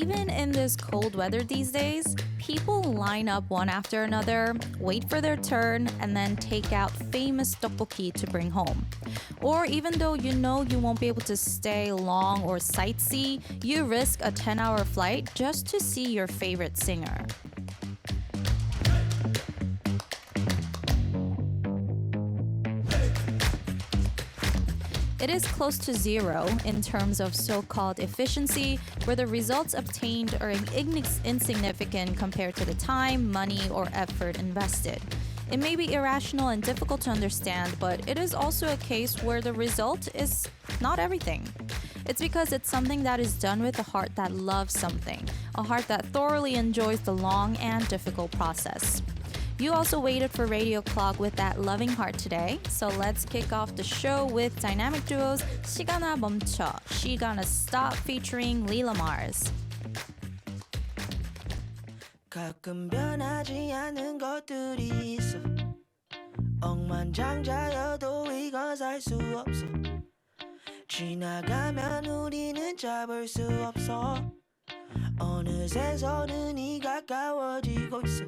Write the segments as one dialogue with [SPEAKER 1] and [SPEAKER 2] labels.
[SPEAKER 1] Even in this cold weather these days, people line up one after another, wait for their turn, and then take out famous tteokbokki to bring home. Or even though you know you won't be able to stay long or sightsee, you risk a 10-hour flight just to see your favorite singer. It is close to zero in terms of so-called efficiency, where the results obtained are insignificant compared to the time, money, or effort invested. It may be irrational and difficult to understand, but it is also a case where the result is not everything. It's because it's something that is done with a heart that loves something, a heart that thoroughly enjoys the long and difficult process. You also waited for Radio Clock with that loving heart today, so let's kick off the show with dynamic duos 시간아 멈춰, She Gonna Stop featuring Lila Mars.
[SPEAKER 2] 가끔 변하지 않는 것들이 있어 억만장자여도 이건 살 수 없어 지나가면 우리는 잡을 수 없어 어느새 서른이 가까워지고 있어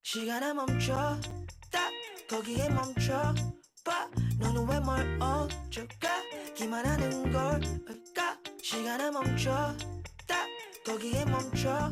[SPEAKER 2] 시간아 멈춰 딱 거기에 멈춰 봐 너는 왜 뭘 어쩌가기만 하는 걸까 시간아 멈춰 딱 거기에 멈춰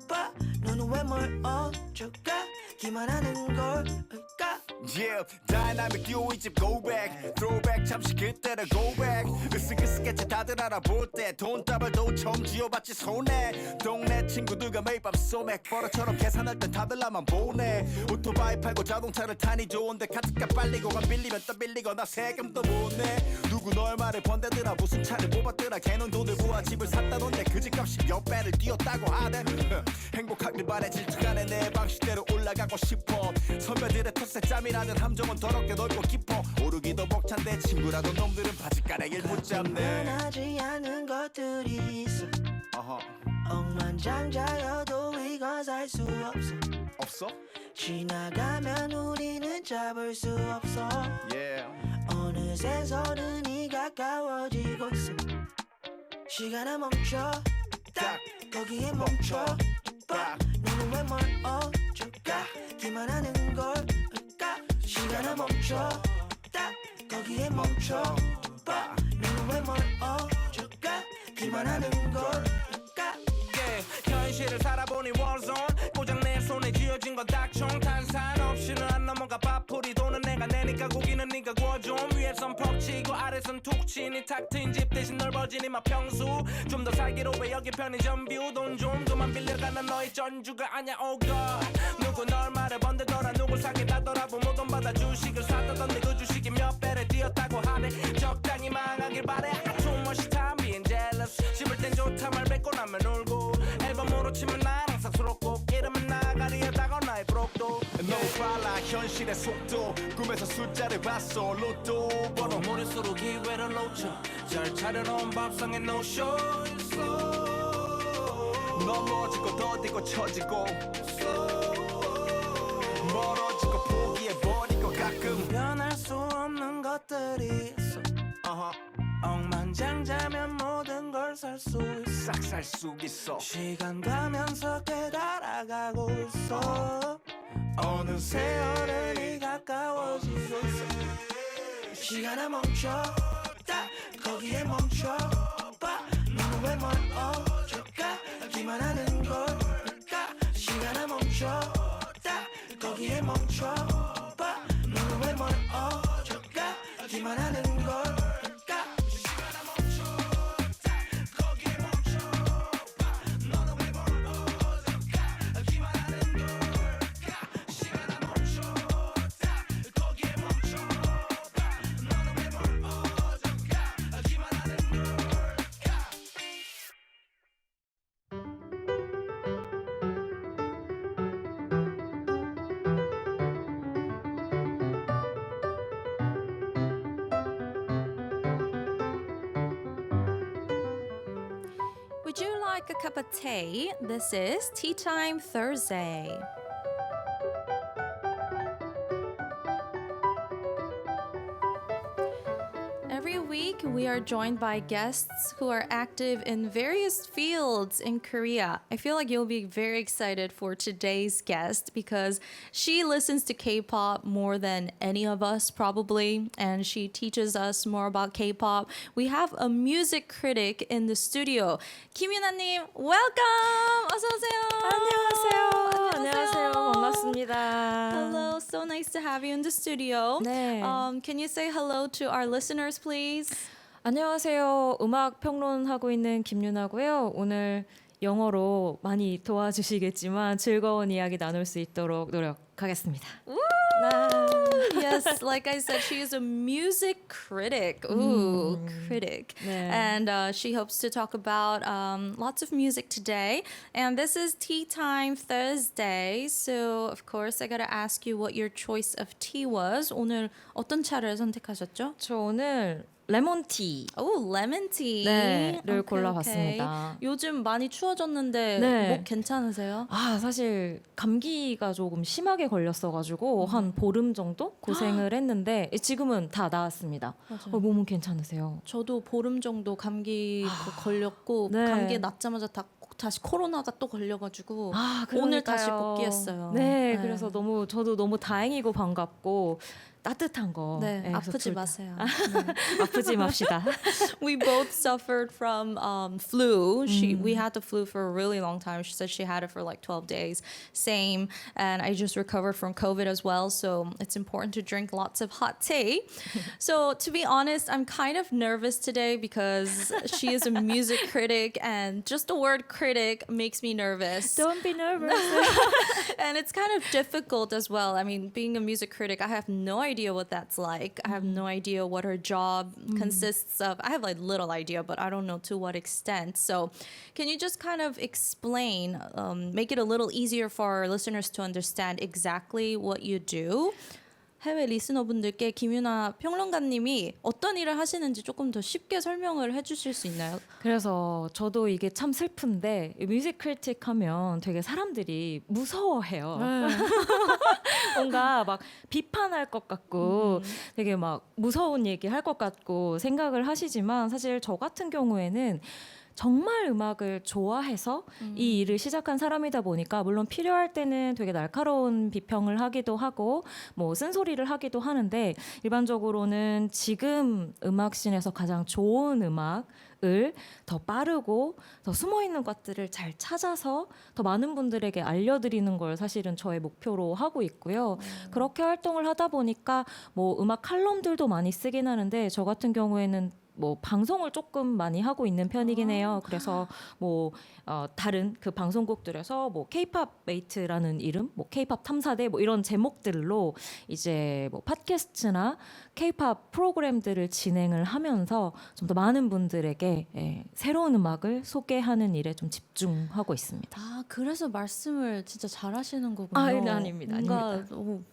[SPEAKER 2] 봐 너는 왜 뭘 어쩌가기만 하는 걸까
[SPEAKER 3] Yeah, dynamic duo 이집 go back throwback 잠시 그때를 go back 으쓱으쓱했지 다들 알아볼 때 돈 따발도 처음 쥐어봤지 손에 동네 친구들과 매일 밤 소맥 버릇처럼 계산할 땐 다들 나만 보내 오토바이 팔고 자동차를 타니 좋은데 카드값 빨리고 간 빌리면 또 빌리거나 세금도 못내 누구 널 말을 번대더라 무슨 차를 뽑았더라 걔는 돈을 모아 집을 샀다던데 그 집값이 몇 배를 뛰었다고 하대 행복하길 바래 질투간에 내 방식대로 올라가고 싶어 선배들의 텃세 짬이라는 함정은 더럽게 넓고 깊어 오르기도 벅찬데 친구라도 놈들은 바지가랑이를 붙잡네
[SPEAKER 2] 변하지 않은 것들이 있어 억만장자여도 이건 살 수 없어 지나가면 우리는 잡을 수 없어
[SPEAKER 3] yeah.
[SPEAKER 2] 어느새 서른이 가까워지고 있어 시간아 멈춰 딱 거기에 멈춰 봐 너는 왜 뭘 어쩌가기만 하는 걸까 시간아 멈춰 딱 거기에 멈춰 봐 너는 왜 뭘 어쩌가기만 하는 걸까
[SPEAKER 4] 현실을 살아보니 warzone 고장 내 손에 쥐어진 건 딱총 탄산 없이는 안 넘어가 밥풀이 돈은 내가 내니까 고기는 네가 구워줘 위에선 퍽치고 아래선 툭 치니 탁 트인 집 대신 넓어진 이마 평수 좀 더 살기로 왜 여기 편의점 뷰 돈 좀 그만 빌려가는 너의 전주가 아냐 oh god 누구 널 말해 번들더라 누굴 사귀다더라고 모돈 받아 주식을 샀다던데 그 주식이 몇 배를 뛰었다고 하네 적당히 망하길 바래 Too much time being jealous 씹을 땐 좋다 말 뱉고 나면 울고 앨범으로 치면 난 항상 수록곡 이름은 나가리였다고 나의 브록도
[SPEAKER 3] No 빨라 현실의 속도 꿈에서 숫자를 봤어 로또 번호
[SPEAKER 4] 머릿수로 기회를 놓쳐 잘 차려놓은 밥상에 no show
[SPEAKER 3] 넘어지고 더디고 처지고 멀어지고 포기해버리고 가끔
[SPEAKER 2] 변할 수 없는 것들이 있어 억만장자면 모든 걸 살 수 있어
[SPEAKER 3] 싹 살 수 있어
[SPEAKER 2] 시간 가면서 깨달아가고 있어 어느새 어른이 가까워지고 있어 시간아 멈춰 딱 거기에 멈춰 봐 너는 왜 뭘 어쩌가기만 하는 걸까 시간아 멈춰 딱 거기에 멈춰 봐 너는 왜 뭘 어쩌가기만 하는 걸까
[SPEAKER 1] Would you like a cup of tea? This is Tea Time Thursday. Every week, we are joined by guests who are active in various fields in Korea. I feel like you'll be very excited for today's guest because she listens to K-pop more than any of us probably, and she teaches us more about K-pop. We have a music critic in the studio. 김유나님, welcome! 어서 오세요.
[SPEAKER 5] 안녕하세요. 반갑습니다.
[SPEAKER 1] Hello, so nice to have you in the studio.
[SPEAKER 5] 네.
[SPEAKER 1] Can you say hello to our listeners, please?
[SPEAKER 5] 안녕하세요. 음악 평론하고 있는 김유나고요. 오늘 영어로 많이 도와주시겠지만 즐거운 이야기 나눌 수 있도록 노력하겠습니다.
[SPEAKER 1] Yes, like I said, she is a music critic. Ooh, critic.
[SPEAKER 5] 네.
[SPEAKER 1] And she hopes to talk about lots of music today. And this is Tea Time Thursday. So, of course, I gotta ask you what your choice of tea was. 오늘 어떤 차를 선택하셨죠?
[SPEAKER 5] 저 오늘 레몬티.
[SPEAKER 1] Oh, lemon tea.
[SPEAKER 5] 네, 를
[SPEAKER 1] Okay,
[SPEAKER 5] 골라봤습니다.
[SPEAKER 1] okay. 요즘 많이 추워졌는데
[SPEAKER 5] 네.
[SPEAKER 1] 목 괜찮으세요?
[SPEAKER 5] 사실 감기가 조금 심하게 걸렸어가지고 한 보름 정도 고생을 했는데 지금은 다 나았습니다.
[SPEAKER 1] 맞아요.
[SPEAKER 5] 몸은 괜찮으세요?
[SPEAKER 1] 저도 보름 정도 감기 걸렸고
[SPEAKER 5] 네.
[SPEAKER 1] 감기 났자마자 다시 코로나가 또 걸려가지고
[SPEAKER 5] 그러니까요.
[SPEAKER 1] 오늘 다시 복귀했어요.
[SPEAKER 5] 네, 그래서 저도 너무 다행이고 반갑고 따뜻한 거.
[SPEAKER 1] 네,
[SPEAKER 5] 그래서
[SPEAKER 1] 아프지
[SPEAKER 5] 둘 다-
[SPEAKER 1] 마세요.
[SPEAKER 5] 아프지 맙시다.
[SPEAKER 1] We both suffered from flu. We had the flu for a really long time. She said she had it for like 12 days. Same. And I just recovered from COVID as well. So it's important to drink lots of hot tea. So to be honest, I'm kind of nervous today because she is a music critic and just the word critic makes me nervous.
[SPEAKER 5] Don't be nervous.
[SPEAKER 1] And it's kind of difficult as well. I mean, being a music critic, I have no idea what that's like. I have no idea what her job consists of. I have like little idea, but I don't know to what extent. So, can you just kind of explain, make it a little easier for our listeners to understand exactly what you do? 해외 리스너분들께 김유나 평론가님이 어떤 일을 하시는지 조금 더 쉽게 설명을 해주실 수 있나요?
[SPEAKER 5] 그래서 저도 이게 참 슬픈데 뮤직 크리틱 하면 되게 사람들이 무서워해요. 뭔가 막 비판할 것 같고 되게 막 무서운 얘기 할 것 같고 생각을 하시지만 사실 저 같은 경우에는 정말 음악을 좋아해서 이 일을 시작한 사람이다 보니까 물론 필요할 때는 되게 날카로운 비평을 하기도 하고 뭐 쓴소리를 하기도 하는데 일반적으로는 지금 음악씬에서 가장 좋은 음악을 더 빠르고 더 숨어있는 것들을 잘 찾아서 더 많은 분들에게 알려드리는 걸 사실은 저의 목표로 하고 있고요. 그렇게 활동을 하다 보니까 뭐 음악 칼럼들도 많이 쓰긴 하는데 저 같은 경우에는 뭐 방송을 조금 많이 하고 있는 편이긴 해요. 그래서 뭐 다른 그 방송국들에서 뭐 K-pop 메이트라는 이름, 뭐 K-pop 탐사대 뭐 이런 제목들로 이제 뭐 팟캐스트나 K-pop 프로그램들을 진행을 하면서 좀 더 많은 분들에게 새로운 음악을 소개하는 일에 좀 집중하고 있습니다.
[SPEAKER 1] 아, 그래서 말씀을 진짜 잘하시는 거군요.
[SPEAKER 5] 네, 아닙니다.
[SPEAKER 1] 뭔가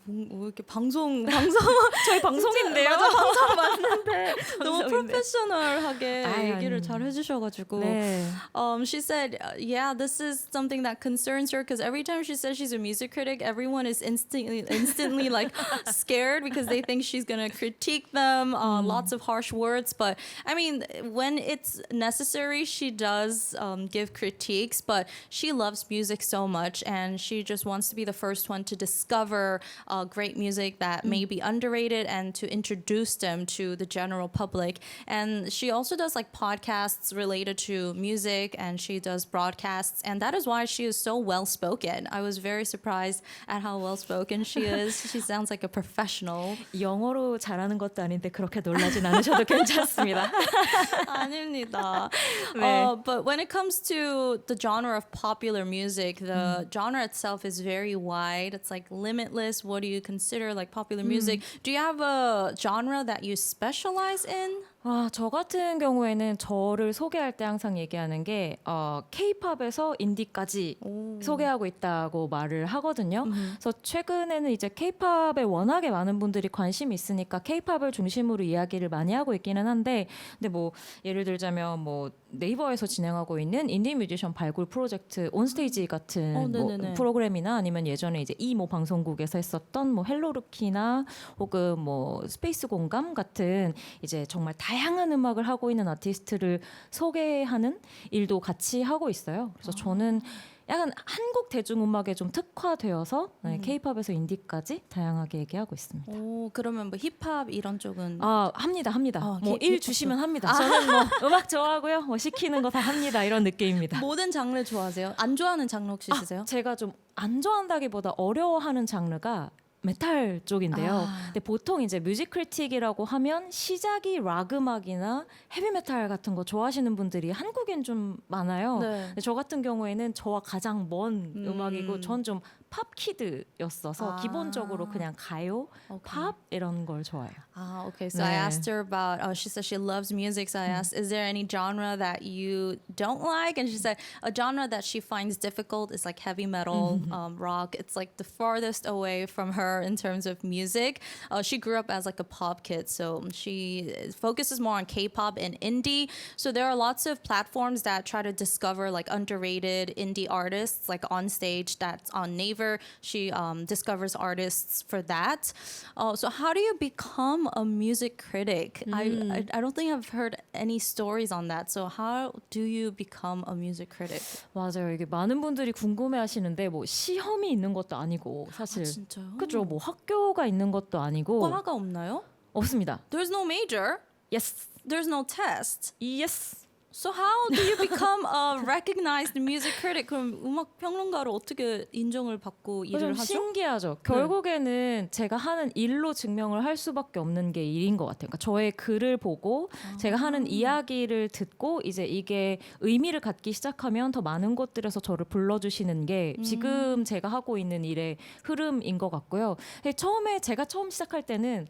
[SPEAKER 1] 이렇게 방송
[SPEAKER 5] 저희 방송인데요.
[SPEAKER 1] 맞아, 방송 맞는데 너무
[SPEAKER 5] 방송인데.
[SPEAKER 1] 프로페셔널하게 얘기를 잘 해주셔가지고.
[SPEAKER 5] 네.
[SPEAKER 1] She said, yeah, this is something that concerns her because every time she says she's a music critic, everyone is instantly like scared because they think she's gonna critique them, lots of harsh words. But I mean, when it's necessary, she does give critiques. But she loves music so much, and she just wants to be the first one to discover great music that may be underrated and to introduce them to the general public. And she also does like podcasts related to music, and she does broadcasts, and that is why she is so well spoken. I was very surprised at how well spoken she is. She sounds like a professional.
[SPEAKER 5] 영어로 잘하는 것도 아닌데 그렇게 놀라진 않으셔도 괜찮습니다.
[SPEAKER 1] 아닙니다.
[SPEAKER 5] 네.
[SPEAKER 1] But when it comes to the genre of popular music, the genre itself is very wide. It's like limitless. What do you consider like popular music? Do you have a genre that you specialize in?
[SPEAKER 5] 저 같은 경우에는 저를 소개할 때 항상 얘기하는 게 K-팝에서 인디까지 소개하고 있다고 말을 하거든요. 그래서 최근에는 이제 K-팝에 워낙에 많은 분들이 관심이 있으니까 K-팝을 중심으로 이야기를 많이 하고 있기는 한데, 근데 뭐 예를 들자면 뭐 네이버에서 진행하고 있는 인디 뮤지션 발굴 프로젝트 온스테이지 같은 뭐
[SPEAKER 1] 네네네.
[SPEAKER 5] 프로그램이나 아니면 예전에 이제 이모 방송국에서 했었던 뭐 헬로루키나 혹은 뭐 스페이스 공감 같은 이제 정말 다양한 음악을 하고 있는 아티스트를 소개하는 일도 같이 하고 있어요. 그래서 저는 약간 한국 대중음악에 좀 특화되어서 K-팝에서 인디까지 다양하게 얘기하고 있습니다.
[SPEAKER 1] 오, 그러면 뭐 힙합 이런 쪽은
[SPEAKER 5] 합니다. 뭐
[SPEAKER 1] K-팝도.
[SPEAKER 5] 일 주시면 합니다. 저는 뭐 음악 좋아하고요. 뭐 시키는 거 다 합니다. 이런 느낌입니다.
[SPEAKER 1] 모든 장르 좋아하세요? 안 좋아하는 장르 혹시 있으세요?
[SPEAKER 5] 제가 좀 안 좋아한다기보다 어려워하는 장르가 메탈 쪽인데요. 근데 보통 이제 뮤직 크리틱이라고 하면 시작이 락 음악이나 헤비 메탈 같은 거 좋아하시는 분들이 한국엔 좀 많아요.
[SPEAKER 1] 네.
[SPEAKER 5] 근데 저 같은 경우에는 저와 가장 먼 음악이고 전 좀 팝 키드였어서 기본적으로 그냥 가요, 팝 이런 걸 좋아해요.
[SPEAKER 1] Okay. So I
[SPEAKER 5] 네.
[SPEAKER 1] asked her about. She said she loves music. So I asked, "Is there any genre that you don't like?" And she said a genre that she finds difficult is like heavy metal, rock. It's like the farthest away from her in terms of music. She grew up as like a pop kid, so she focuses more on K-pop and indie. So there are lots of platforms that try to discover like underrated indie artists, like on stage. That's on Naver. She discovers artists for that. So how do you become a music critic? I don't think I've heard any stories on that. So how do you become a music critic?
[SPEAKER 5] 맞아요. 이게 많은 분들이 궁금해하시는데 뭐 시험이 있는 것도 아니고 사실
[SPEAKER 1] 진짜요?
[SPEAKER 5] 그죠. 뭐 학교가 있는 것도 아니고
[SPEAKER 1] 과가 없나요?
[SPEAKER 5] 없습니다.
[SPEAKER 1] There's no major.
[SPEAKER 5] Yes,
[SPEAKER 1] There's no test.
[SPEAKER 5] yes.
[SPEAKER 1] So how do you become a recognized music critic? 그럼 음악 평론가로 어떻게 인정을 받고
[SPEAKER 5] 좀
[SPEAKER 1] 일을 하죠?
[SPEAKER 5] 신기하죠. 결국에는 제가 하는 일로 증명을 할 수밖에 없는 게 일인 것 같아요. 그러니까 저의 글을 보고 제가 하는 이야기를 듣고 이제 이게 의미를 갖기 시작하면 더 많은 곳들에서 저를 불러주시는 게 지금 제가 하고 있는 일의 흐름인 것 같고요. 처음에 제가 처음 시작할 때는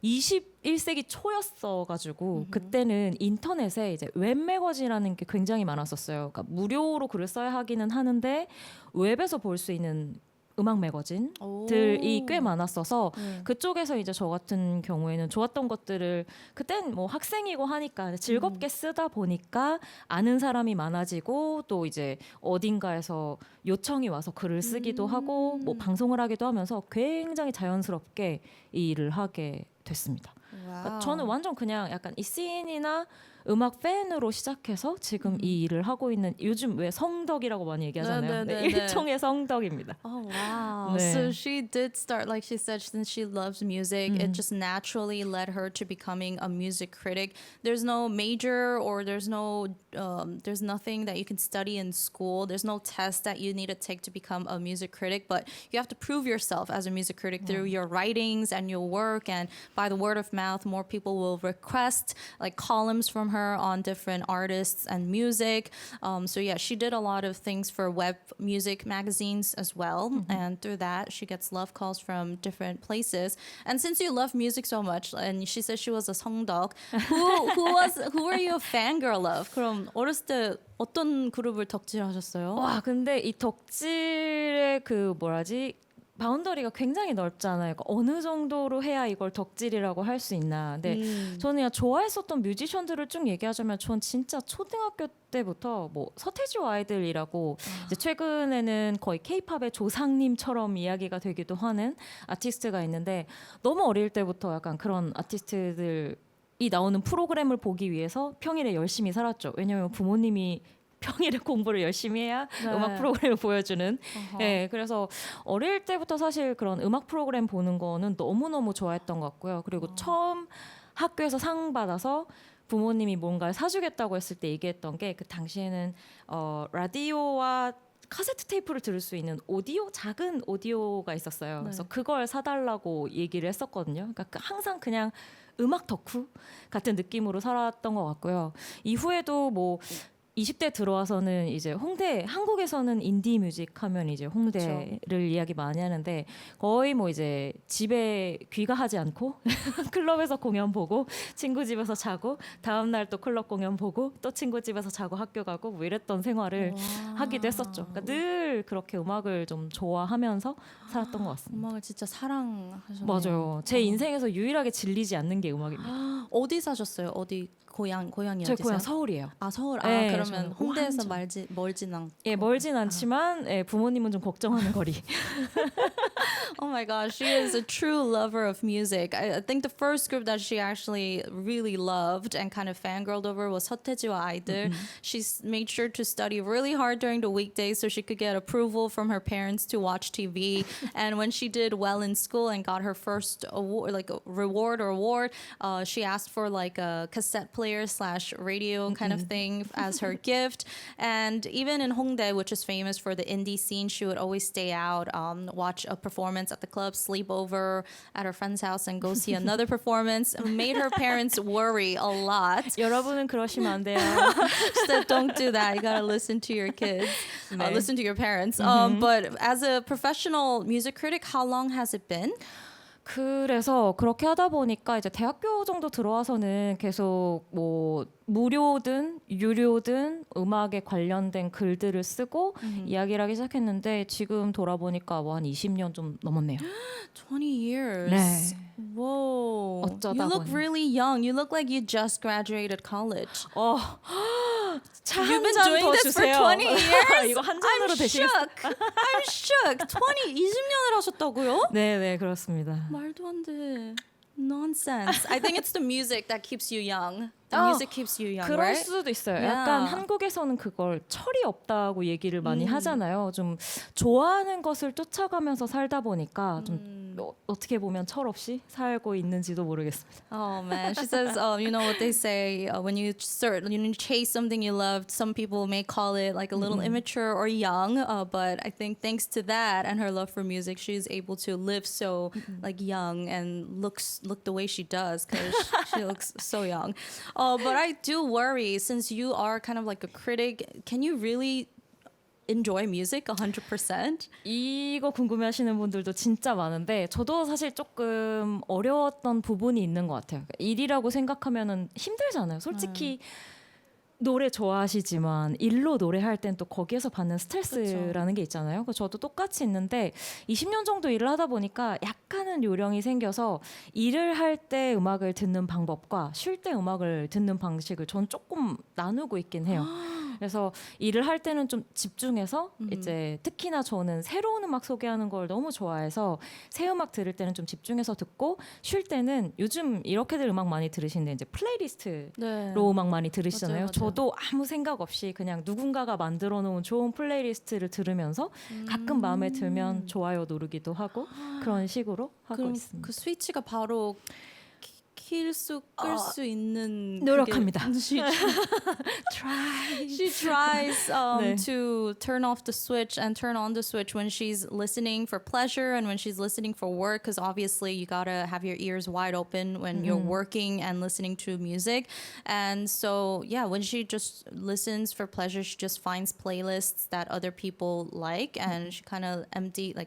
[SPEAKER 5] 21세기 초였어가지고 그때는 인터넷에 이제 웹 매거진이라는 게 굉장히 많았었어요. 그러니까 무료로 글을 써야 하기는 하는데 웹에서 볼 수 있는 음악 매거진들이 꽤 많았어서 그쪽에서 이제 저 같은 경우에는 좋았던 것들을 그땐 뭐 학생이고 하니까 즐겁게 쓰다 보니까 아는 사람이 많아지고 또 이제 어딘가에서 요청이 와서 글을 쓰기도 하고 뭐 방송을 하기도 하면서 굉장히 자연스럽게 이 일을 하게 됐습니다. 그러니까 저는 완전 그냥 약간 이 씬이나 음악 팬으로 시작해서 지금 이 일을 하고 있는 요즘 왜 성덕이라고 많이 얘기하잖아요. 네, 일종의 성덕입니다.
[SPEAKER 1] Oh wow.
[SPEAKER 5] 네.
[SPEAKER 1] So she did start, like she said, since she loves music, it just naturally led her to becoming a music critic. There's no major or there's nothing that you can study in school. There's no test that you need to take to become a music critic, but you have to prove yourself as a music critic through your writings and your work, and by the word of mouth, more people will request like columns from her on different artists and music. So yeah, she did a lot of things for web music magazines as well, and through that she gets love calls from different places. And since you love music so much, and she said she was a 성덕, who were you a fangirl of? 그럼 어렸을 때 어떤 그룹을 덕질하셨어요?
[SPEAKER 5] 와, 근데 이 덕질의 그 뭐라지 바운더리가 굉장히 넓잖아요. 그러니까 어느 정도로 해야 이걸 덕질이라고 할 수 있나. 근데 저는 그냥 좋아했었던 뮤지션들을 쭉 얘기하자면 전 진짜 초등학교 때부터 뭐 서태지와 아이들이라고 이제 최근에는 거의 K-팝의 조상님처럼 이야기가 되기도 하는 아티스트가 있는데 너무 어릴 때부터 약간 그런 아티스트들이 나오는 프로그램을 보기 위해서 평일에 열심히 살았죠. 왜냐하면 부모님이 평일에 공부를 열심히 해야 음악 프로그램을 보여주는. 네, 그래서 어릴 때부터 사실 그런 음악 프로그램 보는 거는 너무너무 좋아했던 것 같고요. 그리고 처음 학교에서 상 받아서 부모님이 뭔가를 사주겠다고 했을 때 얘기했던 게 그 당시에는 라디오와 카세트 테이프를 들을 수 있는 오디오, 작은 오디오가 있었어요. 그래서 그걸 사달라고 얘기를 했었거든요. 그러니까 항상 그냥 음악 덕후 같은 느낌으로 살았던 것 같고요. 이후에도 뭐 20대 들어와서는 이제 홍대 한국에서는 인디 뮤직 하면 이제 홍대를 이야기 많이 하는데 거의 뭐 이제 집에 귀가하지 않고 클럽에서 공연 보고 친구 집에서 자고 다음 날 또 클럽 공연 보고 또 친구 집에서 자고 학교 가고 뭐 이랬던 생활을 하기도 했었죠. 그러니까 늘 그렇게 음악을 좀 좋아하면서 살았던 것 같습니다.
[SPEAKER 1] 음악을 진짜 사랑하셨네요.
[SPEAKER 5] 맞아요. 제 인생에서 유일하게 질리지 않는 게 음악입니다.
[SPEAKER 1] 어디 사셨어요? 어디 고향이
[SPEAKER 5] 제
[SPEAKER 1] 어디세요?
[SPEAKER 5] 고향 서울이에요.
[SPEAKER 1] 아 서울.
[SPEAKER 5] 네,
[SPEAKER 1] 그러면
[SPEAKER 5] 저는
[SPEAKER 1] 홍대에서
[SPEAKER 5] 완전.
[SPEAKER 1] 멀진 않.
[SPEAKER 5] 예, 멀진 않지만 예, 부모님은 좀 걱정하는 거리.
[SPEAKER 1] Oh my gosh, she is a true lover of music. I think the first group that she actually really loved and kind of fangirled over was 서태지와 아이들. She made sure to study really hard during the weekdays so she could get approval from her parents to watch TV. And when she did well in school and got her first award, like a reward or award, she asked for like a cassette player / radio kind of thing as her gift. And even in Hongdae, which is famous for the indie scene, she would always stay out, watch a performance at the club, sleep over at her friend's house, and go see another performance. It made her parents worry a lot.
[SPEAKER 5] 여러분은 그러시면 안 돼요.
[SPEAKER 1] She said, don't do that. You gotta listen to your kids,
[SPEAKER 5] 네.
[SPEAKER 1] listen to your parents. But as a professional music critic, how long has it been?
[SPEAKER 5] 그래서 그렇게 하다 보니까 이제 대학교 정도 들어와서는 계속 뭐 무료든 유료든 음악에 관련된 글들을 쓰고 이야기를 하기 시작했는데 지금 돌아보니까 뭐 한 20년 좀 넘었네요.
[SPEAKER 1] 20 years.
[SPEAKER 5] 네.
[SPEAKER 1] Whoa.
[SPEAKER 5] 어쩌다
[SPEAKER 1] You look
[SPEAKER 5] 보니.
[SPEAKER 1] really young. You look like you just graduated college.
[SPEAKER 5] 차
[SPEAKER 1] You've
[SPEAKER 5] 한
[SPEAKER 1] been
[SPEAKER 5] 잔
[SPEAKER 1] doing
[SPEAKER 5] 더
[SPEAKER 1] this for
[SPEAKER 5] 주세요.
[SPEAKER 1] 20 years?
[SPEAKER 5] 이거 한 잔으로
[SPEAKER 1] I'm
[SPEAKER 5] 대신해.
[SPEAKER 1] shook. I'm shook. 20년을 하셨다고요?
[SPEAKER 5] 네, 네, 그렇습니다.
[SPEAKER 1] 말도 안 돼. Nonsense. I think it's the music that keeps you young. The
[SPEAKER 5] 어,
[SPEAKER 1] music keeps you young,
[SPEAKER 5] 그럴
[SPEAKER 1] right?
[SPEAKER 5] 수도 있어요.
[SPEAKER 1] Yeah.
[SPEAKER 5] 약간 한국에서는 그걸 철이 없다고 얘기를 많이 하잖아요. 좀 좋아하는 것을 쫓아가면서 살다 보니까 좀 어떻게 보면 철 없이 살고 있는지도 모르겠습니다.
[SPEAKER 1] Oh man, she says, you know what they say when you chase something you love. Some people may call it like a little immature or young, but I think thanks to that and her love for music, she's able to live so like young and look the way she does because she looks so young. But I do worry since you are kind of like a critic. Can you really enjoy music 100%?
[SPEAKER 5] 이거 궁금해하시는 분들도 진짜 많은데 저도 사실 조금 어려웠던 부분이 있는 것 같아요. 그러니까 일이라고 생각하면은 힘들잖아요. 솔직히 노래 좋아하시지만 일로 노래할 땐 또 거기에서 받는 스트레스라는 게 있잖아요. 그래서 저도 똑같이 있는데 20년 정도 일을 하다 보니까 약간은 요령이 생겨서 일을 할 때 음악을 듣는 방법과 쉴 때 음악을 듣는 방식을 전 조금 나누고 있긴 해요. 그래서 일을 할 때는 좀 집중해서 이제 특히나 저는 새로운 음악 소개하는 걸 너무 좋아해서 새 음악 들을 때는 좀 집중해서 듣고 쉴 때는 요즘 이렇게들 음악 많이 들으시는데 이제 플레이리스트로 음악 많이 들으시잖아요.
[SPEAKER 1] 맞아요.
[SPEAKER 5] 저도 아무 생각 없이 그냥 누군가가 만들어 놓은 좋은 플레이리스트를 들으면서 가끔 마음에 들면 좋아요 누르기도 하고 그런 식으로 하고
[SPEAKER 1] 그럼
[SPEAKER 5] 있습니다.
[SPEAKER 1] 그 스위치가 바로 끌 수 있는
[SPEAKER 5] 노력합니다.
[SPEAKER 1] She tries
[SPEAKER 5] 네.
[SPEAKER 1] to turn off the switch and turn on the switch when she's listening for pleasure and when she's listening for work because obviously you gotta have your ears wide open when you're working and listening to music. And so yeah, when she just listens for pleasure, she just finds playlists that other people like and she kind of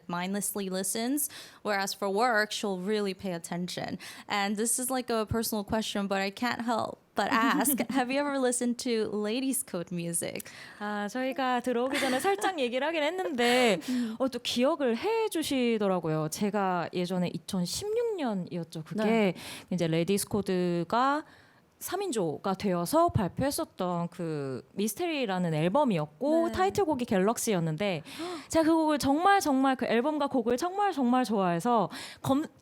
[SPEAKER 1] mindlessly listens. Whereas for work, she'll really pay attention. And this is like a personal question, but I can't help but ask, have you ever listened to ladies' code music?
[SPEAKER 5] 아, 저희가 들어오기 전에 살짝 얘기를 하긴 했는데 또 기억을 해 주시더라고요. 제가 예전에 2016년이었죠. 그게 이제 레디스 코드가 3인조가 되어서 발표했었던 그 미스테리라는 앨범이었고 타이틀곡이 갤럭시였는데 제가 그 곡을 정말 그 앨범과 곡을 정말 좋아해서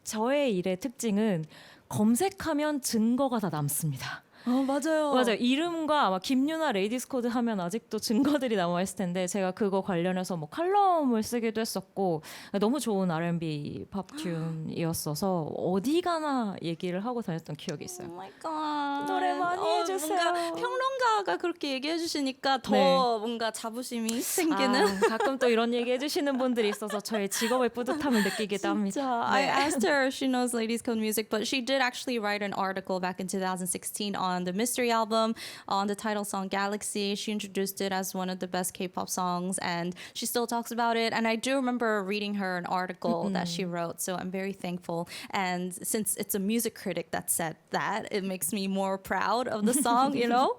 [SPEAKER 5] 저의 일의 특징은 검색하면 증거가 다 남습니다.
[SPEAKER 1] 맞아요.
[SPEAKER 5] 맞아요. 이름과 아마 김유나 레이디스 코드 하면 아직도 증거들이 남아있을 텐데 제가 그거 관련해서 뭐 칼럼을 쓰기도 했었고 너무 좋은 R&B 팝 튠이었어서 어디 가나 얘기를 하고 다녔던 기억이 있어요.
[SPEAKER 1] Oh my god.
[SPEAKER 5] 노래 많이 해주세요.
[SPEAKER 1] 뭔가 평론가가 그렇게 얘기해 주시니까 더
[SPEAKER 5] 네.
[SPEAKER 1] 뭔가 자부심이 생기는.
[SPEAKER 5] 가끔 또 이런 얘기 해주시는 분들이 있어서 저의 직업의 뿌듯함을 느끼기도 합니다.
[SPEAKER 1] I asked her if she knows ladies code music, but she did actually write an article back in 2016 on on the Mystery album, on the title song Galaxy. She introduced it as one of the best K-pop songs, and she still talks about it. And I do remember reading her an article that she wrote, so I'm very thankful. And since it's a music critic that said that, it makes me more proud of the song, you know?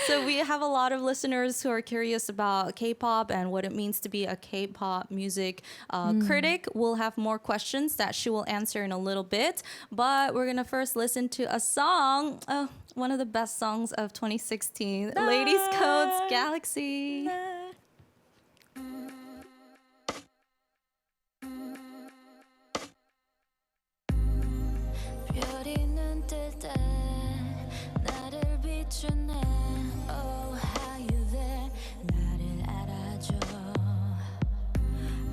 [SPEAKER 1] So we have a lot of listeners who are curious about K-pop and what it means to be a K-pop music critic. We'll have more questions that she will answer in a little bit, but we're gonna first listen to a song, one of the best songs of 2016, Ladies Code's Galaxy.
[SPEAKER 6] 별이 눈 뜰 때 나를 비추네. Oh, how you there? 나를 알아줘.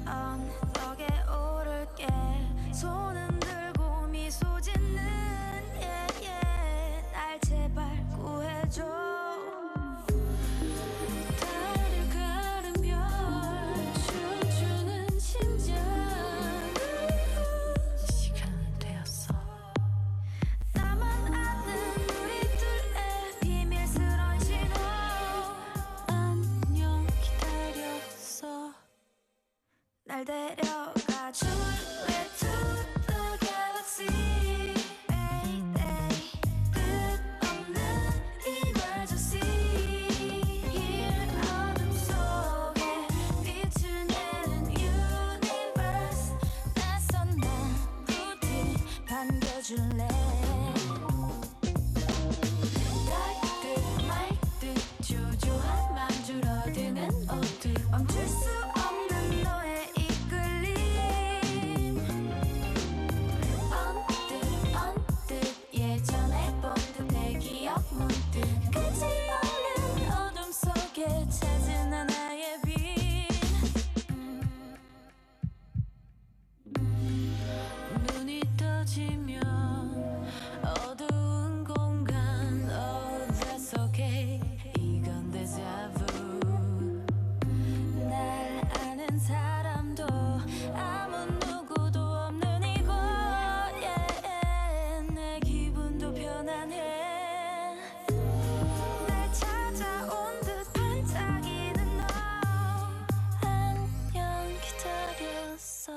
[SPEAKER 6] 언덕에 오를게. 손은 들고 미소 짓는 yeah, yeah. 날 제발 구해줘. 달을 가른 별 춤추는 심장. 시간은 되었어. 나만 아는 우리 둘의 비밀스런 신호. 안녕 기다렸어. 날 데려가 줄래 to the galaxy. 끝없는 emergency. Here 어둠 속에 빛을 내는 universe. 낯선 날 부디 반겨줄래. 달빛 말듯 주저한 맘 줄어드는 어둠. 멈출 수 없는 너의 이끌림. 언뜻 예전에 본 듯해 기억 문득. 끝이 없는 어둠 속에 찾은 하나의 빛. 눈이 떠지면 어두운 공간. Oh, that's okay. 이건 déjà vu. 날 아는 사람도 아무 누구도 없는 이곳. yeah. 내 기분도 편안해. 날 찾아온 듯 반짝이는 너. 안녕 기다렸어.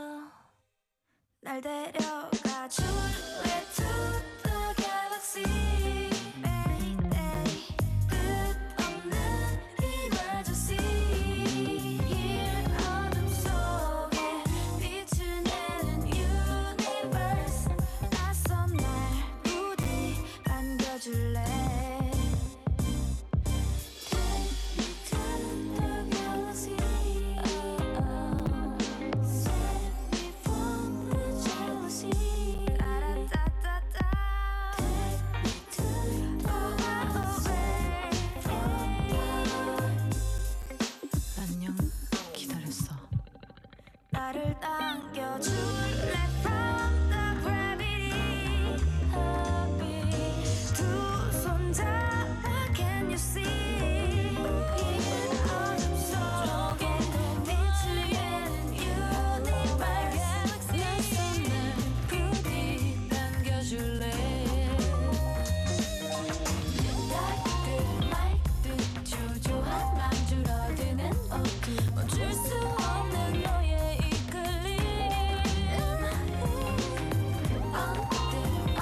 [SPEAKER 6] 날 데려가 줄래 to the galaxy. 끝없는 emergency. Here 어둠 속에 빛을 내는 universe. 낯선 날 부디 반겨줄래. Take me to the galaxy. Set me from the jealousy. 라라따따따. Take me to 안녕 기다렸어. 나를 당겨줄래 from the gravity. 두 손 잡아 can you see. 흰 어둠 속에 빛을 내는 universe. 낯선 날 부디 반겨줄래. 달빛 말듯 주저한 맘 줄어드는 어둠. 멈출 수 없는 너의 이끌림.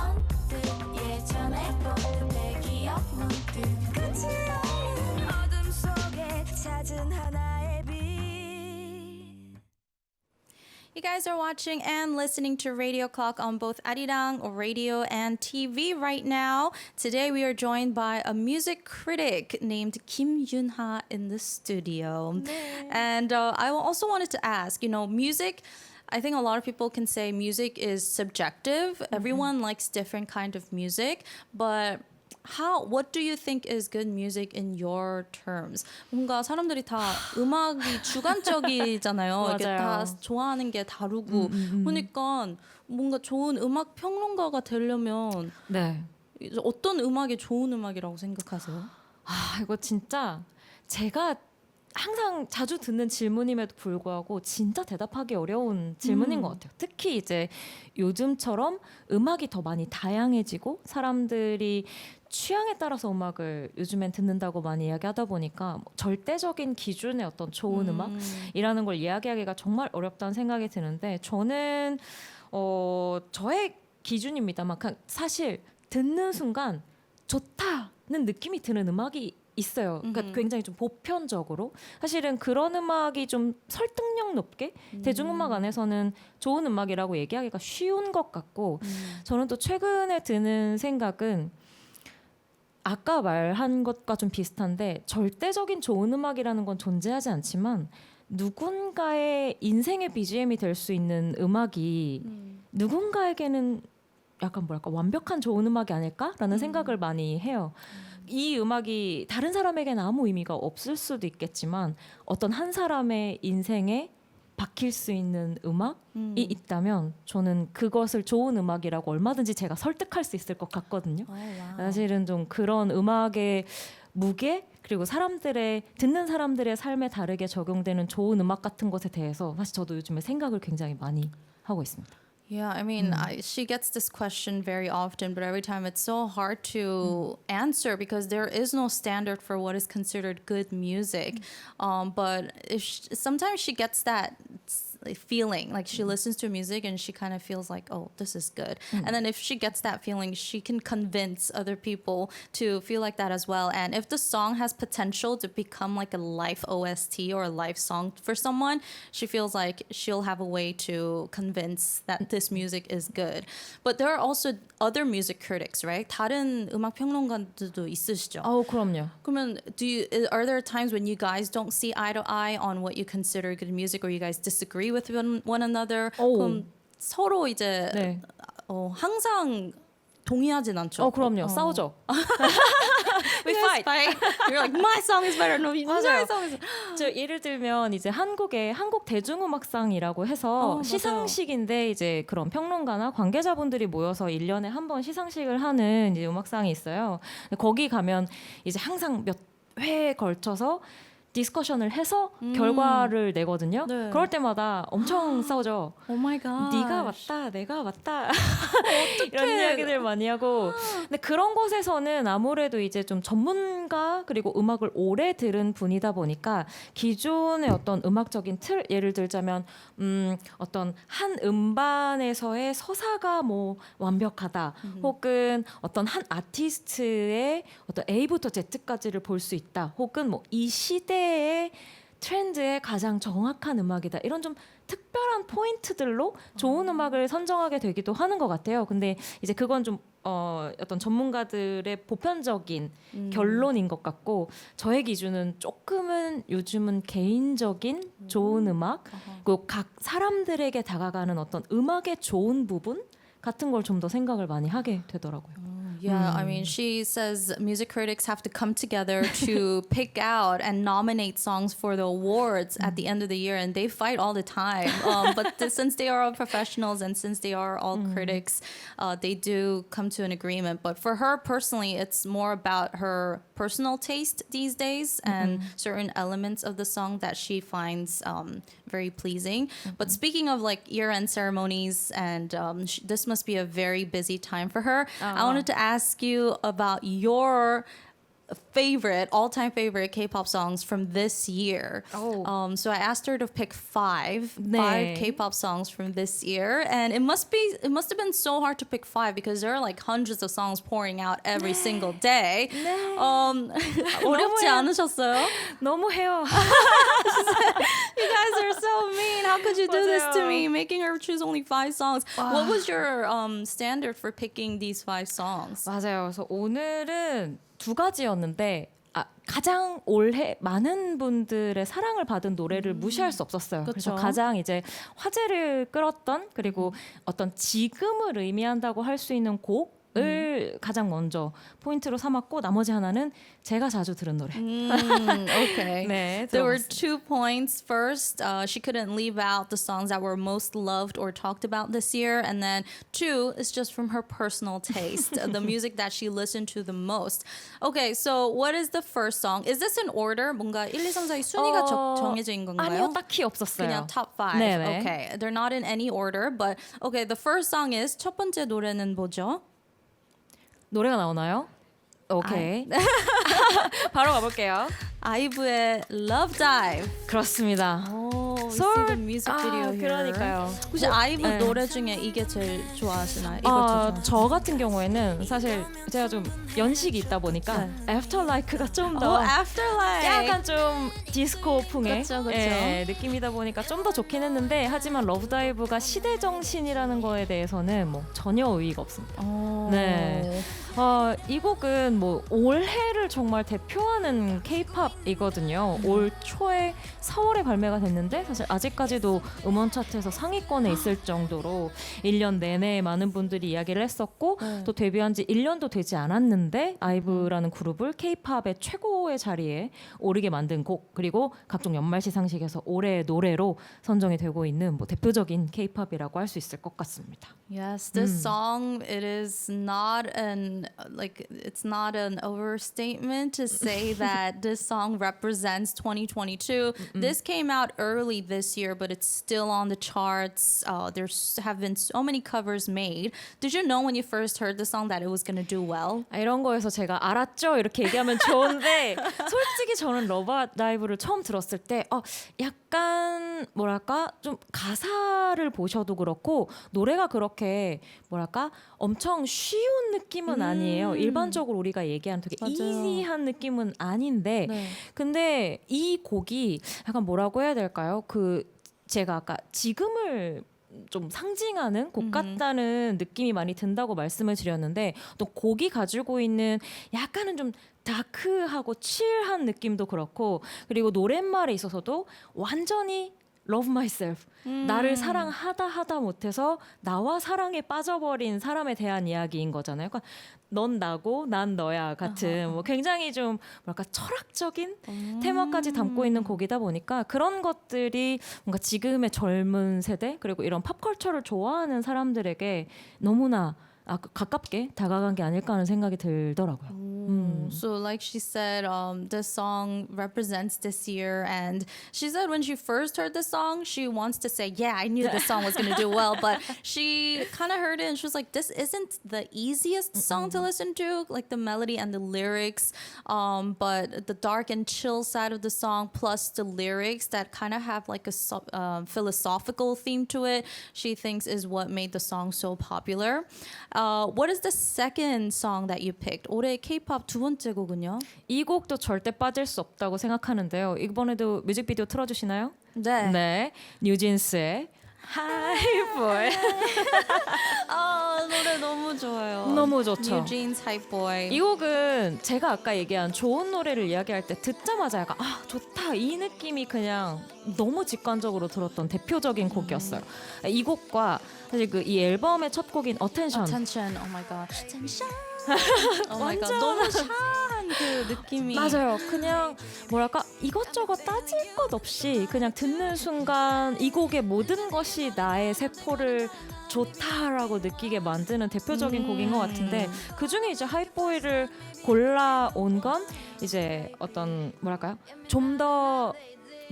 [SPEAKER 6] 언뜻 예전에 본 듯해 기억 문득. 끝이 없는 어둠 속에 찾은 하나의 빛.
[SPEAKER 1] You guys are watching and listening to Radio Clock on both Arirang Radio and TV right now. Today we are joined by a music critic named Kim Yun-ha in the studio. And I also wanted to ask, music, I think a lot of people can say music is subjective. Everyone likes different kind of music, but what do you think is good music in your terms? 뭔가 사람들이 다 음악이 주관적이잖아요. 이게 다
[SPEAKER 5] 맞아요.
[SPEAKER 1] 좋아하는 게 다르고 그러니까 뭔가 좋은 음악 평론가가 되려면
[SPEAKER 5] 네.
[SPEAKER 1] 어떤 음악이 좋은 음악이라고 생각하세요?
[SPEAKER 5] 이거 진짜 제가 항상 자주 듣는 질문임에도 불구하고 진짜 대답하기 어려운 질문인 것 같아요. 특히 이제 요즘처럼 음악이 더 많이 다양해지고 사람들이 취향에 따라서 음악을 요즘엔 듣는다고 많이 이야기하다 보니까 뭐 절대적인 기준의 어떤 좋은 음악이라는 걸 이야기하기가 정말 어렵다는 생각이 드는데 저는 저의 기준입니다만 사실 듣는 순간 좋다는 느낌이 드는 음악이 있어요. 그러니까 굉장히 좀 보편적으로 사실은 그런 음악이 좀 설득력 높게 대중음악 안에서는 좋은 음악이라고 얘기하기가 쉬운 것 같고 저는 또 최근에 드는 생각은 아까 말한 것과 좀 비슷한데 절대적인 좋은 음악이라는 건 존재하지 않지만 누군가의 인생의 BGM이 될 수 있는 음악이 누군가에게는 약간 뭐랄까 완벽한 좋은 음악이 아닐까라는 생각을 많이 해요. 이 음악이 다른 사람에게는 아무 의미가 없을 수도 있겠지만 어떤 한 사람의 인생에 박힐 수 있는 음악이 있다면 저는 그것을 좋은 음악이라고 얼마든지 제가 설득할 수 있을 것 같거든요. 사실은 좀 그런 음악의 무게 그리고 듣는 사람들의 삶에 다르게 적용되는 좋은 음악 같은 것에 대해서 사실 저도 요즘에 생각을 굉장히 많이 하고 있습니다.
[SPEAKER 1] Yeah, I mean, she gets this question very often, but every time it's so hard to answer because there is no standard for what is considered good music. But sometimes she gets that feeling, like she listens to music and she kind of feels like, oh, this is good. And then if she gets that feeling, she can convince other people to feel like that as well. And if the song has potential to become like a life OST or a life song for someone, she feels like she'll have a way to convince that this music is good. But there are also other music critics, right? 다른 음악 평론가들도 있으시죠?
[SPEAKER 5] 그럼요.
[SPEAKER 1] 그러면 are there times when you guys don't see eye to eye on what you consider good music, or you guys disagree with one another? 그럼 서로 이제
[SPEAKER 5] 네.
[SPEAKER 1] 항상 동의하진 않죠.
[SPEAKER 5] 그럼요. 싸우죠.
[SPEAKER 1] We fight. You're like, my song is better. No, my song is.
[SPEAKER 5] 저 예를 들면 이제 한국의 한국 대중음악상이라고 해서
[SPEAKER 1] 맞아요.
[SPEAKER 5] 시상식인데 이제 그런 평론가나 관계자분들이 모여서 1년에 한 번 시상식을 하는 이제 음악상이 있어요. 거기 가면 이제 항상 몇 회에 걸쳐서 디스커션을 해서 결과를 내거든요.
[SPEAKER 1] 네.
[SPEAKER 5] 그럴 때마다 엄청 싸우죠.
[SPEAKER 1] Oh my god.
[SPEAKER 5] 네가 맞다, 내가 맞다 이런 이야기들 많이 하고. 근데 그런 곳에서는 아무래도 이제 좀 전문가 그리고 음악을 오래 들은 분이다 보니까 기존의 어떤 음악적인 틀 예를 들자면 어떤 한 음반에서의 서사가 뭐 완벽하다 혹은 어떤 한 아티스트의 어떤 A부터 Z까지를 볼 수 있다 혹은 뭐 이 시대의 트렌드에 가장 정확한 음악이다 이런 좀 특별한 포인트들로 좋은 음악을 선정하게 되기도 하는 것 같아요. 근데 이제 그건 좀 어떤 전문가들의 보편적인 결론인 것 같고 저의 기준은 조금은 요즘은 개인적인 좋은 음악 그리고 각 사람들에게 다가가는 어떤 음악의 좋은 부분 같은 걸 좀 더 생각을 많이 하게 되더라고요.
[SPEAKER 1] Yeah, I mean, she says music critics have to come together to pick out and nominate songs for the awards at the end of the year, and they fight all the time. But since they are all professionals and since they are all critics, they do come to an agreement. But for her personally, it's more about her personal taste these days and certain elements of the song that she finds very pleasing. But speaking of like year-end ceremonies, and this must be a very busy time for her, I wanted to ask you about your all-time favorite K-pop songs from this year. So I asked her to pick five K-pop songs from this year, and it must have been so hard to pick five because there are like hundreds of songs pouring out every single day. 어렵지 않으셨어요?
[SPEAKER 5] 너무해요.
[SPEAKER 1] You guys are so mean. How could you do this to me, making her choose only 5 songs? What was your standard for picking these 5 songs?
[SPEAKER 5] 맞아요. 그래서 오늘은 2가지였는데 가장 올해 많은 분들의 사랑을 받은 노래를 무시할 수 없었어요. 그래서 가장 이제 화제를 끌었던 그리고 어떤 지금을 의미한다고 할 수 있는 곡 을 가장 먼저 포인트로 삼았고 나머지 하나는 제가 자주 들은 노래.
[SPEAKER 1] Okay.
[SPEAKER 5] 네,
[SPEAKER 1] There were
[SPEAKER 5] 들어봤습니다.
[SPEAKER 1] 2 points. First, she couldn't leave out the songs that were most loved or talked about this year. And then 2 is just from her personal taste, the music that she listened to the most. Okay, so what is the first song? Is this in order? 뭔가 1, 2, 3, 4위 순위가 정해져 있는 건가요?
[SPEAKER 5] 아니요, 딱히 없었어요.
[SPEAKER 1] 그냥 top 5.
[SPEAKER 5] 네네.
[SPEAKER 1] Okay, they're not in any order, but okay, the first song is 첫 번째 노래는 뭐죠?
[SPEAKER 5] 노래가 나오나요? 오케이. 바로 가볼게요.
[SPEAKER 1] 아이브의 Love Dive.
[SPEAKER 5] 그렇습니다.
[SPEAKER 1] Oh, we see the music video here.
[SPEAKER 5] 그러니까요.
[SPEAKER 1] 혹시 아이브
[SPEAKER 5] 네.
[SPEAKER 1] 노래 중에 이게 제일 좋아하시나요? 이거 좋아하시나요?
[SPEAKER 5] 저 같은 경우에는 사실 제가 좀 연식이 있다 보니까 Afterlike가 좀 더
[SPEAKER 1] Afterlife.
[SPEAKER 5] 약간 좀 디스코풍의
[SPEAKER 1] 그쵸, 그쵸.
[SPEAKER 5] 느낌이다 보니까 좀 더 좋긴 했는데 하지만 러브다이브가 시대 정신이라는 거에 대해서는 뭐 전혀 의의가 없습니다.
[SPEAKER 1] 오.
[SPEAKER 5] 네. 이 곡은 뭐 올해를 정말 대표하는 K-팝이거든요. 올 초에 4월에 발매가 됐는데 사실 아직까지도 음원 차트에서 상위권에 있을 정도로 1년 내내 많은 분들이 이야기를 했었고 또 데뷔한 지 1년도 되지 않았는데 아이브라는 그룹을 K-팝의 최고의 자리에 오르게 만든 곡 그리고 각종 연말 시상식에서 올해의 노래로 선정이 되고 있는 뭐 대표적인 K-팝이라고 할 수 있을 것 같습니다.
[SPEAKER 1] Yes, this song it is not an it's not an overstatement to say that this song represents 2022. This came out early this year, but it's still on the charts. There have been so many covers made. Did you know when you first heard the song that it was going to do well?
[SPEAKER 5] 이런 거에서 제가 알았죠 이렇게 얘기하면 좋은데 솔직히 저는 러브다이브를 처음 들었을 때 약간 뭐랄까 좀 가사를 보셔도 그렇고 노래가 그렇게 뭐랄까 엄청 쉬운 느낌은 아니에요. 일반적으로 우리가 얘기하는 되게
[SPEAKER 1] 맞아요.
[SPEAKER 5] 이지한 느낌은 아닌데
[SPEAKER 1] 네.
[SPEAKER 5] 근데 이 곡이 약간 뭐라고 해야 될까요? 제가 아까 지금을 좀 상징하는 곡 같다는 느낌이 많이 든다고 말씀을 드렸는데 또 곡이 가지고 있는 약간은 좀 다크하고 칠한 느낌도 그렇고 그리고 노랫말에 있어서도 완전히 love myself 나를 사랑하다 못해서 나와 사랑에 빠져버린 사람에 대한 이야기인 거잖아요. 그러니까 넌 나고 난 너야 같은 뭐 굉장히 좀 뭐랄까 철학적인 테마까지 담고 있는 곡이다 보니까 그런 것들이 뭔가 지금의 젊은 세대 그리고 이런 팝컬처를 좋아하는 사람들에게 너무나 가깝게 다가간 게 아닐까 하는 생각이 들더라고요.
[SPEAKER 1] So like she said, this song represents this year, and she said when she first heard the song, she wants to say, yeah, I knew this song was going to do well, but she kind of heard it and she was like, this isn't the easiest song to listen to, like the melody and the lyrics, but the dark and chill side of the song plus the lyrics that kind of have like a philosophical theme to it, she thinks is what made the song so popular. What is the second song that you picked? 올해 K-pop 두 번째 곡은요?
[SPEAKER 5] 이 곡도 절대 빠질 수 없다고 생각하는데요. 이번에도 뮤직비디오 틀어주시나요?
[SPEAKER 1] 네.
[SPEAKER 5] 네, 뉴진스의 하이보이.
[SPEAKER 1] 노래 너무 좋아요.
[SPEAKER 5] 너무 좋죠.
[SPEAKER 1] New Jeans Hype Boy.
[SPEAKER 5] 이 곡은 제가 아까 얘기한 좋은 노래를 이야기할 때 듣자마자 약간 좋다 이 느낌이 그냥 너무 직관적으로 들었던 대표적인 곡이었어요. 이 곡과 사실 이 앨범의 첫 곡인 Attention.
[SPEAKER 1] Attention. Oh my god. Attention. Oh my god. 너무 샤한 그 느낌이.
[SPEAKER 5] 맞아요. 그냥 뭐랄까 이것저것 따질 것 없이 그냥 듣는 순간 이 곡의 모든 것이 나의 세포를 좋다라고 느끼게 만드는 대표적인 곡인 것 같은데 그 중에 이제 하이보이를 골라온 건 이제 어떤 뭐랄까요 좀 더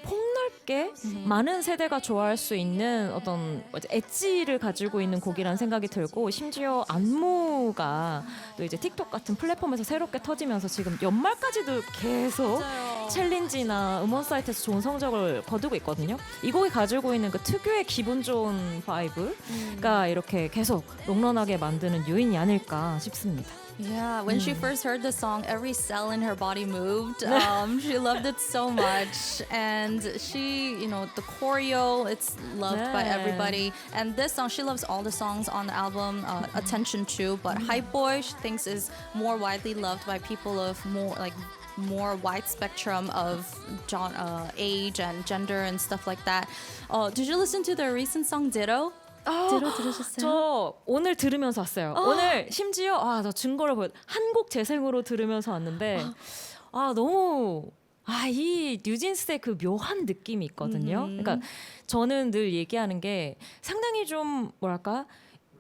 [SPEAKER 5] 폭넓게 많은 세대가 좋아할 수 있는 어떤 엣지를 가지고 있는 곡이라는 생각이 들고 심지어 안무가 또 이제 틱톡 같은 플랫폼에서 새롭게 터지면서 지금 연말까지도 계속 챌린지나 음원 사이트에서 좋은 성적을 거두고 있거든요. 이 곡이 가지고 있는 그 특유의 기분 좋은 바이브가 이렇게 계속 롱런하게 만드는 요인이 아닐까 싶습니다.
[SPEAKER 1] Yeah, when she first heard the song, every cell in her body moved. She loved it so much, and she, the choreo, it's loved by everybody. And this song, she loves all the songs on the album, Attention too. But Hype Boy, she thinks is more widely loved by people of more wide spectrum of age and gender and stuff like that. Did you listen to their recent song Ditto? 들으셨어요?
[SPEAKER 5] 저 오늘 들으면서 왔어요. 오늘 심지어 저 증거를 한곡 재생으로 들으면서 왔는데 너무 이 뉴진스의 그 묘한 느낌이 있거든요. 그러니까 저는 늘 얘기하는 게 상당히 좀 뭐랄까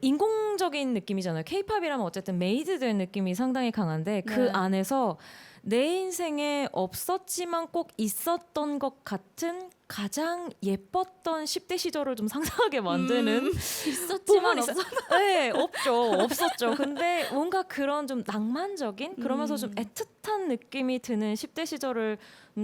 [SPEAKER 5] 인공적인 느낌이잖아요. K-팝이라면 어쨌든 메이드된 느낌이 상당히 강한데 그
[SPEAKER 1] 네.
[SPEAKER 5] 안에서 내 인생에 없었지만 꼭 있었던 것 같은 가장 예뻤던 10대 시절을 좀 상상하게 만드는
[SPEAKER 1] 있었지만
[SPEAKER 5] 부분이 네, 없었죠. 근데 뭔가 그런 좀 낭만적인 그러면서 좀 애틋한 느낌이 드는 10대 시절을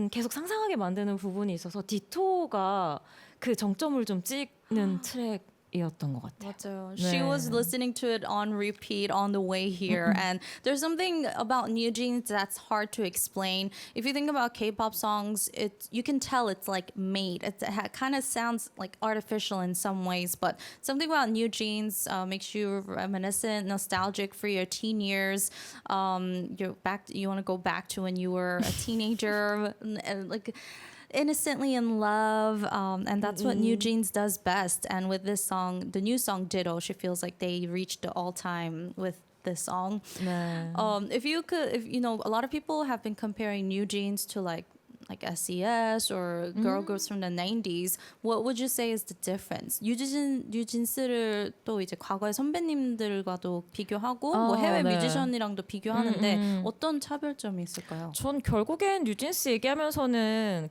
[SPEAKER 5] 계속 상상하게 만드는 부분이 있어서 디토가 그 정점을 좀 찍는 트랙이었던 것 같아요.
[SPEAKER 1] 맞아요. She was listening to it on repeat on the way here, and there's something about New Jeans that's hard to explain. If you think about K-pop songs, you can tell it's like made. It kind of sounds like artificial in some ways, but something about New Jeans makes you reminiscent, nostalgic for your teen years. You want to go back to when you were a teenager, and like innocently in love, and that's what New Jeans does best. And with this song, the new song Ditto, she feels like they reached the all-time with this song.
[SPEAKER 5] 네.
[SPEAKER 1] If you know, a lot of people have been comparing New Jeans to like SES or girl groups from the 90s. What would you say is the difference? 뉴진스를 또 이제 과거의 선배님들과도 비교하고 뭐 해외
[SPEAKER 5] 네.
[SPEAKER 1] 뮤지션이랑도 비교하는데 어떤 차별점이 있을까요?
[SPEAKER 5] 전 결국엔 뉴진스 얘기하면서는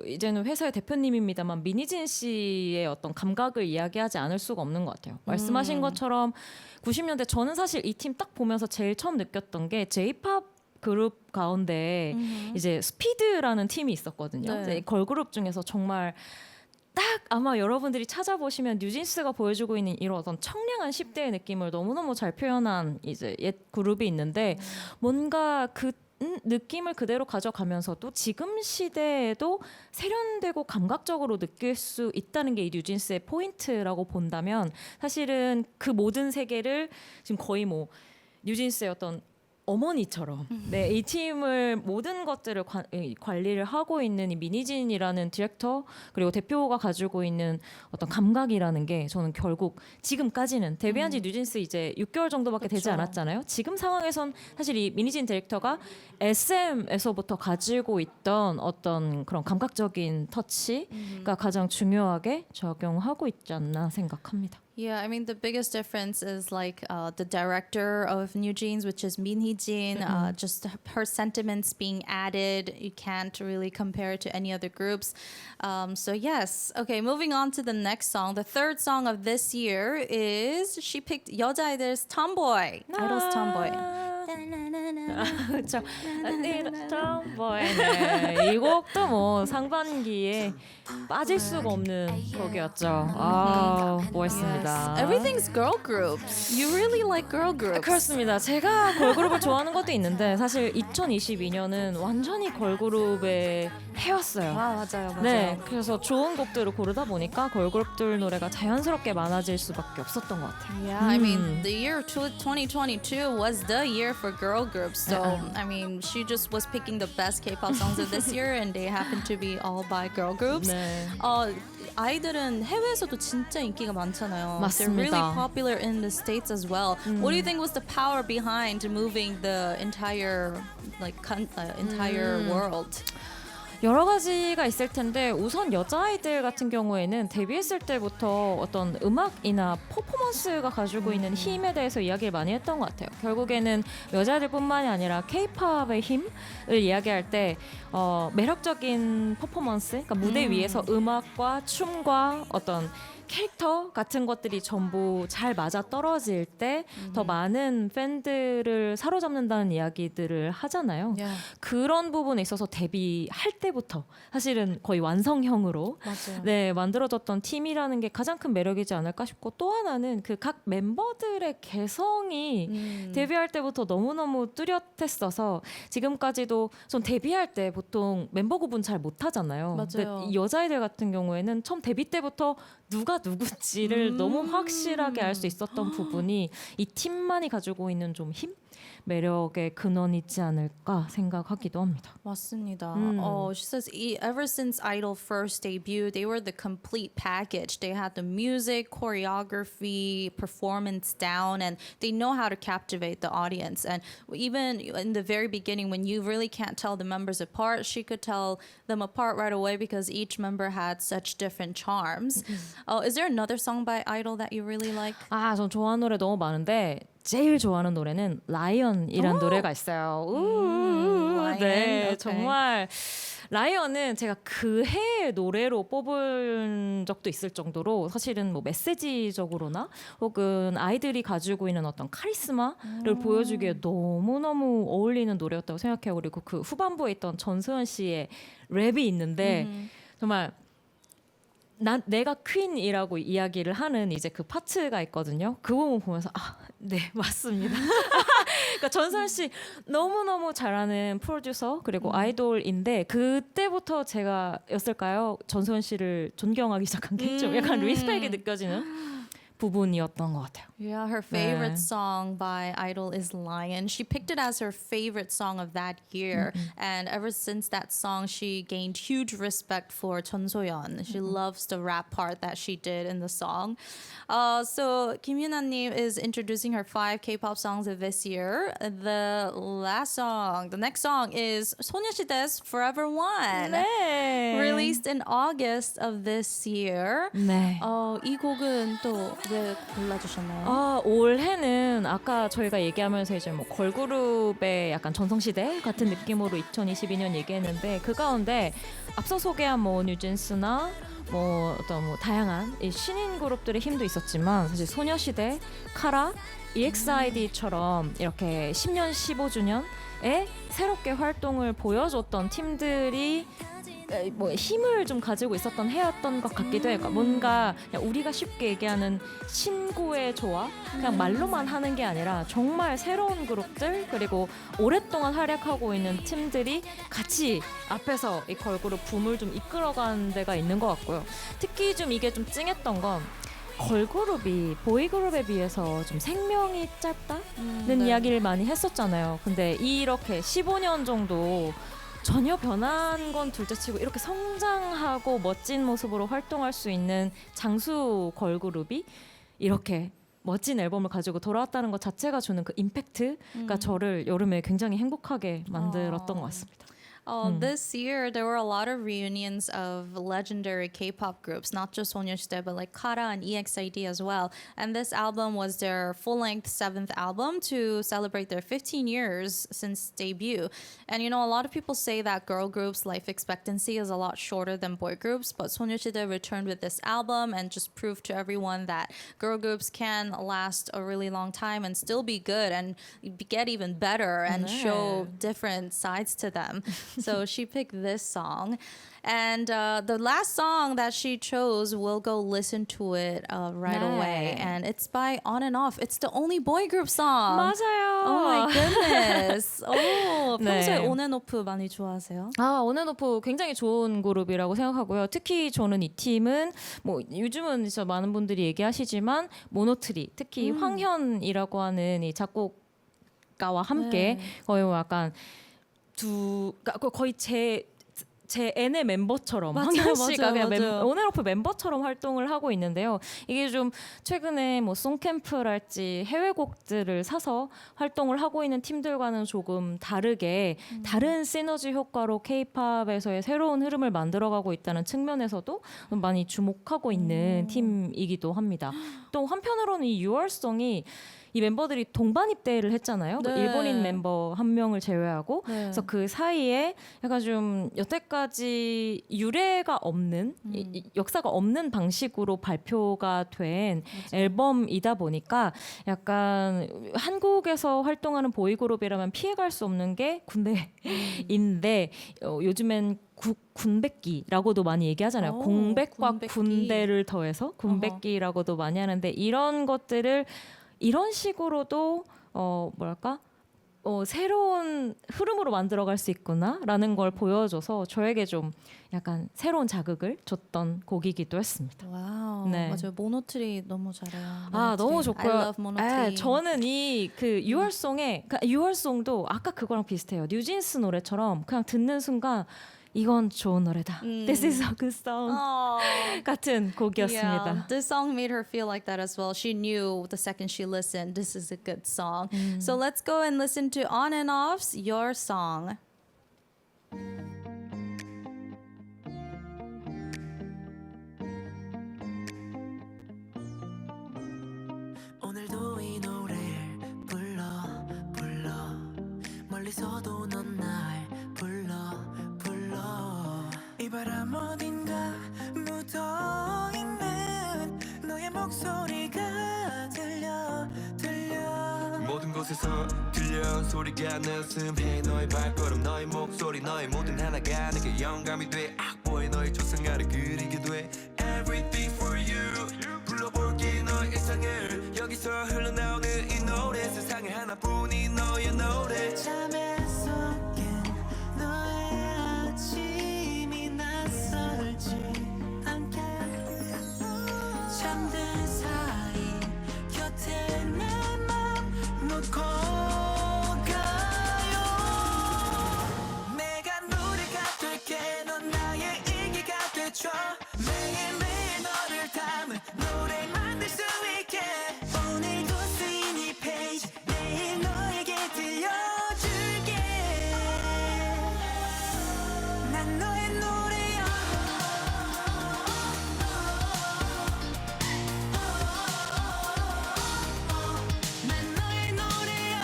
[SPEAKER 5] 이제는 회사의 대표님입니다만 미니진 씨의 어떤 감각을 이야기하지 않을 수가 없는 것 같아요. 말씀하신 것처럼 90년대 저는 사실 이 팀 딱 보면서 제일 처음 느꼈던 게 J-팝 그룹 가운데 이제 스피드라는 팀이 있었거든요.
[SPEAKER 1] 네.
[SPEAKER 5] 이제 걸그룹 중에서 정말 딱 아마 여러분들이 찾아보시면 뉴진스가 보여주고 있는 이런 어떤 청량한 10대의 느낌을 너무너무 잘 표현한 이제 옛 그룹이 있는데 뭔가 그 느낌을 그대로 가져가면서도 지금 시대에도 세련되고 감각적으로 느낄 수 있다는 게 이 뉴진스의 포인트라고 본다면 사실은 그 모든 세계를 지금 거의 뭐 뉴진스의 어떤 어머니처럼 이 팀을 모든 것들을 관리를 하고 있는 이 미니진이라는 디렉터 그리고 대표가 가지고 있는 어떤 감각이라는 게 저는 결국 지금까지는 데뷔한 지 뉴진스 이제 6개월 정도밖에 되지 않았잖아요. 지금 상황에선 사실 이 미니진 디렉터가 SM에서부터 가지고 있던 어떤 그런 감각적인 터치가 가장 중요하게 적용하고 있지 않나 생각합니다.
[SPEAKER 1] Yeah, I mean the biggest difference is like the director of New Jeans, which is Min Hee-jin. Just her sentiments being added. You can't really compare it to any other groups. So yes, okay. Moving on to the next song. The third song of this year is she picked 여자애들's Tomboy. Idol's Tomboy.
[SPEAKER 5] 그렇죠. 이 곡도 뭐 상반기에 빠질 수가 없는 곡이었죠. 멋있습니다.
[SPEAKER 1] Everything's girl groups. You really like girl groups.
[SPEAKER 5] 그렇습니다. 제가 걸그룹을 좋아하는 것도 있는데 사실 2022년은 완전히 걸그룹의 해였어요.
[SPEAKER 1] 맞아요.
[SPEAKER 5] 네, 그래서 좋은 곡들을 고르다 보니까 걸그룹들 노래가 자연스럽게 많아질 수밖에 없었던 것 같아요.
[SPEAKER 1] Yeah, I mean, the year 2022 was the year for girl groups. So, I mean, she just was picking the best K-pop songs of this year, and they happen to be all by girl groups.
[SPEAKER 5] 네.
[SPEAKER 1] 아이들은 해외에서도 진짜 인기가 많잖아요.
[SPEAKER 5] 맞습니다.
[SPEAKER 1] They're really popular in the States as well. What do you think was the power behind moving the entire world?
[SPEAKER 5] 여러 가지가 있을 텐데 우선 여자아이들 같은 경우에는 데뷔했을 때부터 어떤 음악이나 퍼포먼스가 가지고 있는 힘에 대해서 이야기를 많이 했던 것 같아요. 결국에는 여자애들뿐만이 아니라 K-팝의 힘을 이야기할 때 매력적인 퍼포먼스, 그러니까 무대 위에서 음악과 춤과 어떤 캐릭터 같은 것들이 전부 잘 맞아 떨어질 때 더 많은 팬들을 사로잡는다는 이야기들을 하잖아요.
[SPEAKER 1] Yeah.
[SPEAKER 5] 그런 부분에 있어서 데뷔할 때부터 사실은 거의 완성형으로
[SPEAKER 1] 맞아요.
[SPEAKER 5] 만들어졌던 팀이라는 게 가장 큰 매력이지 않을까 싶고 또 하나는 그 각 멤버들의 개성이 데뷔할 때부터 너무너무 뚜렷했어서 지금까지도 전 데뷔할 때 보통 멤버 구분 잘 못하잖아요.
[SPEAKER 1] 맞아요.
[SPEAKER 5] 근데 이 여자애들 같은 경우에는 처음 데뷔 때부터 누가 누가 누구지를 너무 확실하게 알 수 있었던 부분이 이 팀만이 가지고 있는 좀 힘? 매력의 근원이지 않을까 생각하기도 합니다.
[SPEAKER 1] 맞습니다. She says ever since Idol first debuted, they were the complete package. They had the music, choreography, performance down, and they know how to captivate the audience. And even in the very beginning, when you really can't tell the members apart, she could tell them apart right away because each member had such different charms. Is there another song by Idol that you really like?
[SPEAKER 5] 아, 전 좋아하는 노래 너무 많은데 제일 좋아하는 노래는 라이언이란 노래가 있어요.
[SPEAKER 1] 라이언,
[SPEAKER 5] 네,
[SPEAKER 1] 오케이.
[SPEAKER 5] 정말 라이언은 제가 그 해의 노래로 뽑은 적도 있을 정도로 사실은 뭐 메시지적으로나 혹은 아이들이 가지고 있는 어떤 카리스마를 보여주기에 너무너무 어울리는 노래였다고 생각해요. 그리고 그 후반부에 있던 전소연 씨의 랩이 있는데 정말 내가 퀸이라고 이야기를 하는 이제 그 파트가 있거든요. 그 부분 보면서 네, 맞습니다. 그러니까 전선 씨 너무너무 잘하는 프로듀서 그리고 아이돌인데 그때부터 제가였을까요? 전선 씨를 존경하기 시작한 게 좀 약간 리스펙이 느껴지는 부분이었던 것 같아요.
[SPEAKER 1] Yeah, her favorite song by Idol is Lion. She picked it as her favorite song of that year. And ever since that song, she gained huge respect for Chun So-yeon. She loves the rap part that she did in the song. So Kim Yuna-nim is introducing her 5 K-pop songs of this year. The next song is 소녀시대's Forever One.
[SPEAKER 5] 네.
[SPEAKER 1] Released in August of this year.
[SPEAKER 5] 네.
[SPEAKER 1] 이 곡은 또 왜 골라주셨나요?
[SPEAKER 5] 올해는 아까 저희가 얘기하면서 이제 뭐 걸그룹의 약간 전성시대 같은 느낌으로 2022년 얘기했는데 그 가운데 앞서 소개한 뭐 뉴진스나 뭐 어떤 뭐 다양한 이 신인 그룹들의 힘도 있었지만 사실 소녀시대, 카라, EXID처럼 이렇게 10년, 15주년에 새롭게 활동을 보여줬던 팀들이 뭐 힘을 좀 가지고 있었던 해였던 것 같기도 해요. 그러니까 뭔가 그냥 우리가 쉽게 얘기하는 신고의 조화, 그냥 말로만 하는 게 아니라 정말 새로운 그룹들 그리고 오랫동안 활약하고 있는 팀들이 같이 앞에서 이 걸그룹 붐을 좀 이끌어가는 데가 있는 것 같고요. 특히 좀 이게 좀 찡했던 건 걸그룹이 보이그룹에 비해서 좀 생명이 짧다는 이야기를 많이 했었잖아요. 근데 이렇게 15년 정도 전혀 변한 건 둘째치고 이렇게 성장하고 멋진 모습으로 활동할 수 있는 장수 걸그룹이 이렇게 멋진 앨범을 가지고 돌아왔다는 것 자체가 주는 그 임팩트가 저를 여름에 굉장히 행복하게 만들었던 것 같습니다.
[SPEAKER 1] This year there were a lot of reunions of legendary K-pop groups, not just 소녀시대, but like Kara and EXID as well. And this album was their full-length 7th album to celebrate their 15 years since debut. And you know, a lot of people say that girl groups' life expectancy is a lot shorter than boy groups, but 소녀시대 returned with this album and just proved to everyone that girl groups can last a really long time and still be good and get even better and show different sides to them. So she picked this song. And the last song that she chose, we'll go listen to it right away. And it's by On and Off. It's the only boy group song.
[SPEAKER 5] 맞아요.
[SPEAKER 1] Oh my goodness. 평소에
[SPEAKER 5] 네.
[SPEAKER 1] 온앤오프 많이 좋아하세요?
[SPEAKER 5] 온앤오프 굉장히 좋은 그룹이라고 생각하고요. 특히 저는 이 팀은 뭐 요즘은 진짜 많은 분들이 얘기하시지만 모노트리, 특히 황현이라고 하는 이 작곡가와 함께 거의 뭐 약간 그러니까 거의 제 N의 멤버처럼 황현 씨가 그냥 온앤오프 멤버처럼 활동을 하고 있는데요. 이게 좀 최근에 뭐 송캠프랄지 해외곡들을 사서 활동을 하고 있는 팀들과는 조금 다르게 다른 시너지 효과로 K-팝에서의 새로운 흐름을 만들어가고 있다는 측면에서도 많이 주목하고 있는 팀이기도 합니다. 또 한편으로는 이 유월송이 이 멤버들이 동반 입대를 했잖아요.
[SPEAKER 1] 네.
[SPEAKER 5] 일본인 멤버 한 명을 제외하고 그래서 그 사이에 약간 좀 여태까지 유래가 없는 역사가 없는 방식으로 발표가 된 앨범이다 보니까 약간 한국에서 활동하는 보이그룹이라면 피해갈 수 없는 게 군대인데 요즘엔 군백기라고도 많이 얘기하잖아요. 공백과
[SPEAKER 1] 군백기.
[SPEAKER 5] 군대를 더해서 군백기라고도 많이 하는데 이런 것들을 이런 식으로도 뭐랄까 새로운 흐름으로 만들어갈 수 있구나라는 걸 보여줘서 저에게 좀 약간 새로운 자극을 줬던 곡이기도 했습니다.
[SPEAKER 1] 와우.
[SPEAKER 5] 네.
[SPEAKER 1] 맞아요. 모노트리 너무 잘해요.
[SPEAKER 5] 아 너무
[SPEAKER 1] 모노트리.
[SPEAKER 5] 좋고요.
[SPEAKER 1] I love 모노트리.
[SPEAKER 5] 저는 이 그 6월송에 6월송도 아까 그거랑 비슷해요. 뉴진스 노래처럼 그냥 듣는 순간 이건 좋은 노래다. This is a good song 같은 곡이었습니다.
[SPEAKER 1] Yeah, this song made her feel like that as well. She knew the second she listened, this is a good song. So let's go and listen to On and Off's Your Song.
[SPEAKER 2] 오늘도 이 노래를 불러 멀리서도 넌 날 불러 이 바람 어딘가 묻어있는 너의 목소리가 들려
[SPEAKER 7] 모든 곳에서 들려 소리가 느슨해 너의 발걸음 너의 목소리 너의 모든 하나가 내게 영감이 돼 악보에 너의 조상가를 그리게 돼 Everything for you 불러볼게 너의 일상을 여기서 흘러나오는 이 노래 세상에 하나뿐인 너의 노래
[SPEAKER 2] 잠에 섞인 너의 아침이 낯설지 않게 잠든 사이 곁에 내 맘 놓고 가요 내가 노래가 될게 넌 나의 일기가 되줘 매일매일 너를 담은 노래 만들 수 있게 오늘도 쓰인 이 페이지 내일 너에게 들려줄게 난 너의 노래야 난 너의 노래야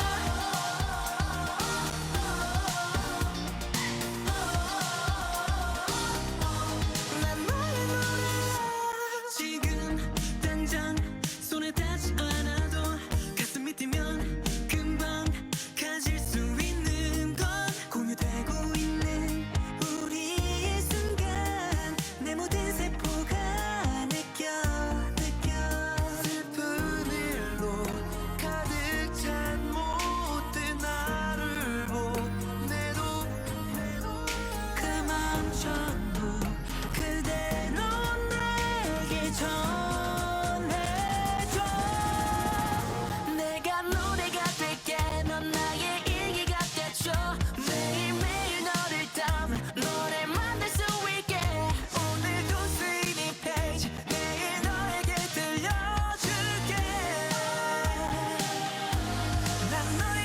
[SPEAKER 2] 난 너의 노래야 지금 당장 손에 닿지 않아도 가슴이 뛰면 금방 가질 수 있는 건 공유되고 있는 우리의 순간 내 모든 세포가 느껴 슬픈 일로 가득 찬 모든 나를 보내도 그 마음 전부 그대로 내게 전해줘 내가 노래가 될게 넌 나의 일기가 되줘 매일매일 너를 담은 노래 만들 수 있게 오늘도 쓰인 이 페이지 내일 너에게 들려줄게 난 너의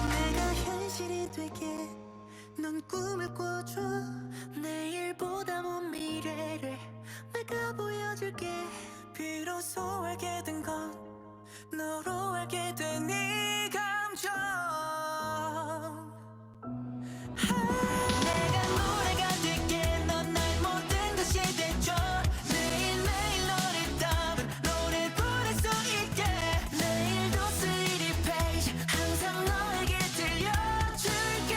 [SPEAKER 2] 내가 현실이 되게 넌 꿈을 꿔줘 내일보다 먼 미래를 내가 보여줄게 비로소 알게 된 건 너로 알게 된 이 감정 내가 노래가 될게 넌 날 모든 것이 되줘 매일매일 너를 담은 노래 부를 수 있게 내일도 쓰인 이 페이지 항상 너에게 들려줄게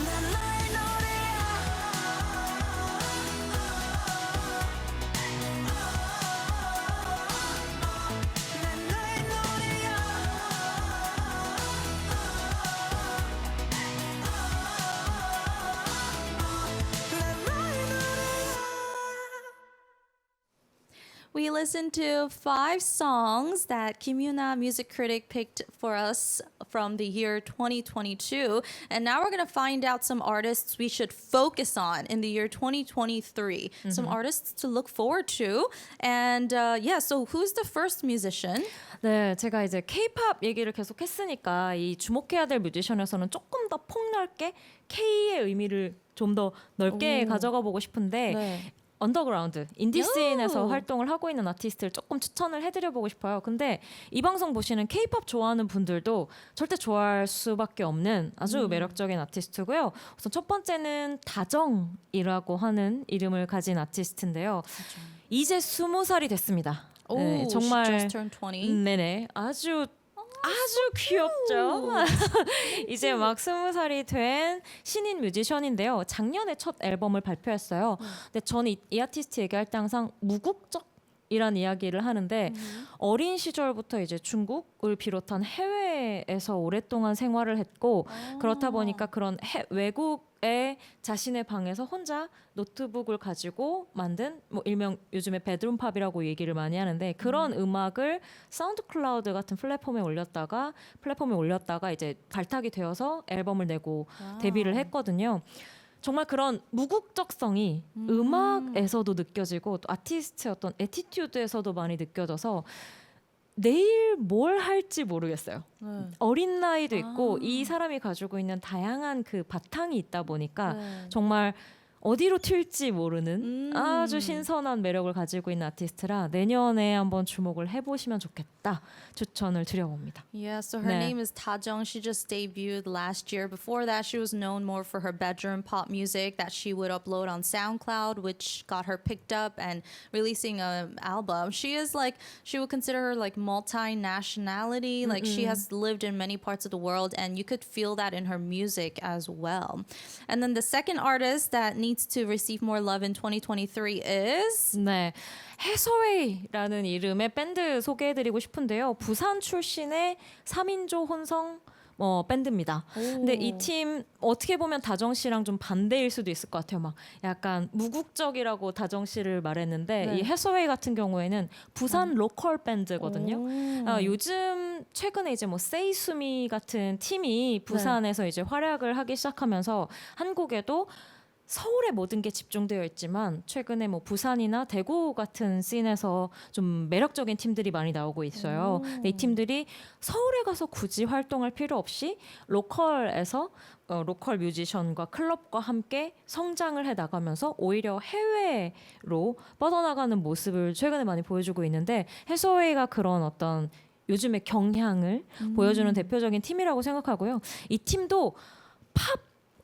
[SPEAKER 2] 난 너의 노래야 난 너의 노래야 난 너의 노래야
[SPEAKER 1] We listened to 5 songs that Kim Yuna music critic picked for us from the year 2022. And now we're going to find out some artists we should focus on in the year 2023. Some artists to look forward to. And so who's the first musician?
[SPEAKER 5] 네, 제가 이제 K-팝 얘기를 계속 했으니까 이 주목해야 될 뮤지션에서는 조금 더 폭넓게 K의 의미를 좀 더 넓게 가져가 보고 싶은데
[SPEAKER 1] 네.
[SPEAKER 5] 언더그라운드, 인디씬에서
[SPEAKER 1] 오.
[SPEAKER 5] 활동을 하고 있는 아티스트를 조금 추천을 해드려보고 싶어요. 근데 이 방송 보시는 K-팝 좋아하는 분들도 절대 좋아할 수밖에 없는 아주 매력적인 아티스트고요. 우선 첫 번째는 다정이라고 하는 이름을 가진 아티스트인데요. 이제 20살이 됐습니다.
[SPEAKER 1] Oh,
[SPEAKER 5] 정말
[SPEAKER 1] she just turned 20.
[SPEAKER 5] 네네 아주 귀엽죠. 이제 막 20살이 된 신인 뮤지션인데요. 작년에 첫 앨범을 발표했어요. 근데 저는 이 아티스트 얘기할 때 항상 무국적이란 이야기를 하는데 어린 시절부터 이제 중국을 비롯한 해외에서 오랫동안 생활을 했고 그렇다 보니까 그런 외국의 자신의 방에서 혼자 노트북을 가지고 만든 뭐 일명 요즘에 베드룸 팝이라고 얘기를 많이 하는데 그런 음악을 사운드 클라우드 같은 플랫폼에 올렸다가 이제 발탁이 되어서 앨범을 내고 데뷔를 했거든요. 정말 그런 무국적성이 음악에서도 느껴지고 또 아티스트의 어떤 애티튜드에서도 많이 느껴져서 내일 뭘 할지 모르겠어요. 어린 나이도 있고 이 사람이 가지고 있는 다양한 그 바탕이 있다 보니까 정말 어디로 튈지 모르는 아주 신선한 매력을 가지고 있는 아티스트라 내년에 한번 주목을 해보시면 좋겠다 추천을 드려봅니다.
[SPEAKER 1] Yeah, so her
[SPEAKER 5] 네.
[SPEAKER 1] name is Tajong. She just debuted last year. Before that, she was known more for her bedroom pop music that she would upload on SoundCloud, which got her picked up and releasing an album. She would consider her like multi-nationality. Like she has lived in many parts of the world, and you could feel that in her music as well. And then the second artist that needs to receive more love in 2023 is
[SPEAKER 5] 네, 해서웨이라는 이름의 밴드 소개해드리고 싶은데요. 부산 출신의 3인조 혼성 밴드입니다. 근데 이 팀 어떻게 보면 다정 씨랑 좀 반대일 수도 있을 것 같아요. 막 약간 무국적이라고 다정 씨를 말했는데 이 해서웨이 같은 경우에는 부산 로컬 밴드거든요. 요즘 최근에 이제 뭐 세이수미 같은 팀이 부산에서 이제 활약을 하기 시작하면서 한국에도 서울에 모든 게 집중되어 있지만 최근에 뭐 부산이나 대구 같은 씬에서 좀 매력적인 팀들이 많이 나오고 있어요. 근데 이 팀들이 서울에 가서 굳이 활동할 필요 없이 로컬에서 로컬 뮤지션과 클럽과 함께 성장을 해 나가면서 오히려 해외로 뻗어나가는 모습을 최근에 많이 보여주고 있는데 해서웨이가 그런 어떤 요즘의 경향을 보여주는 대표적인 팀이라고 생각하고요. 이 팀도 팝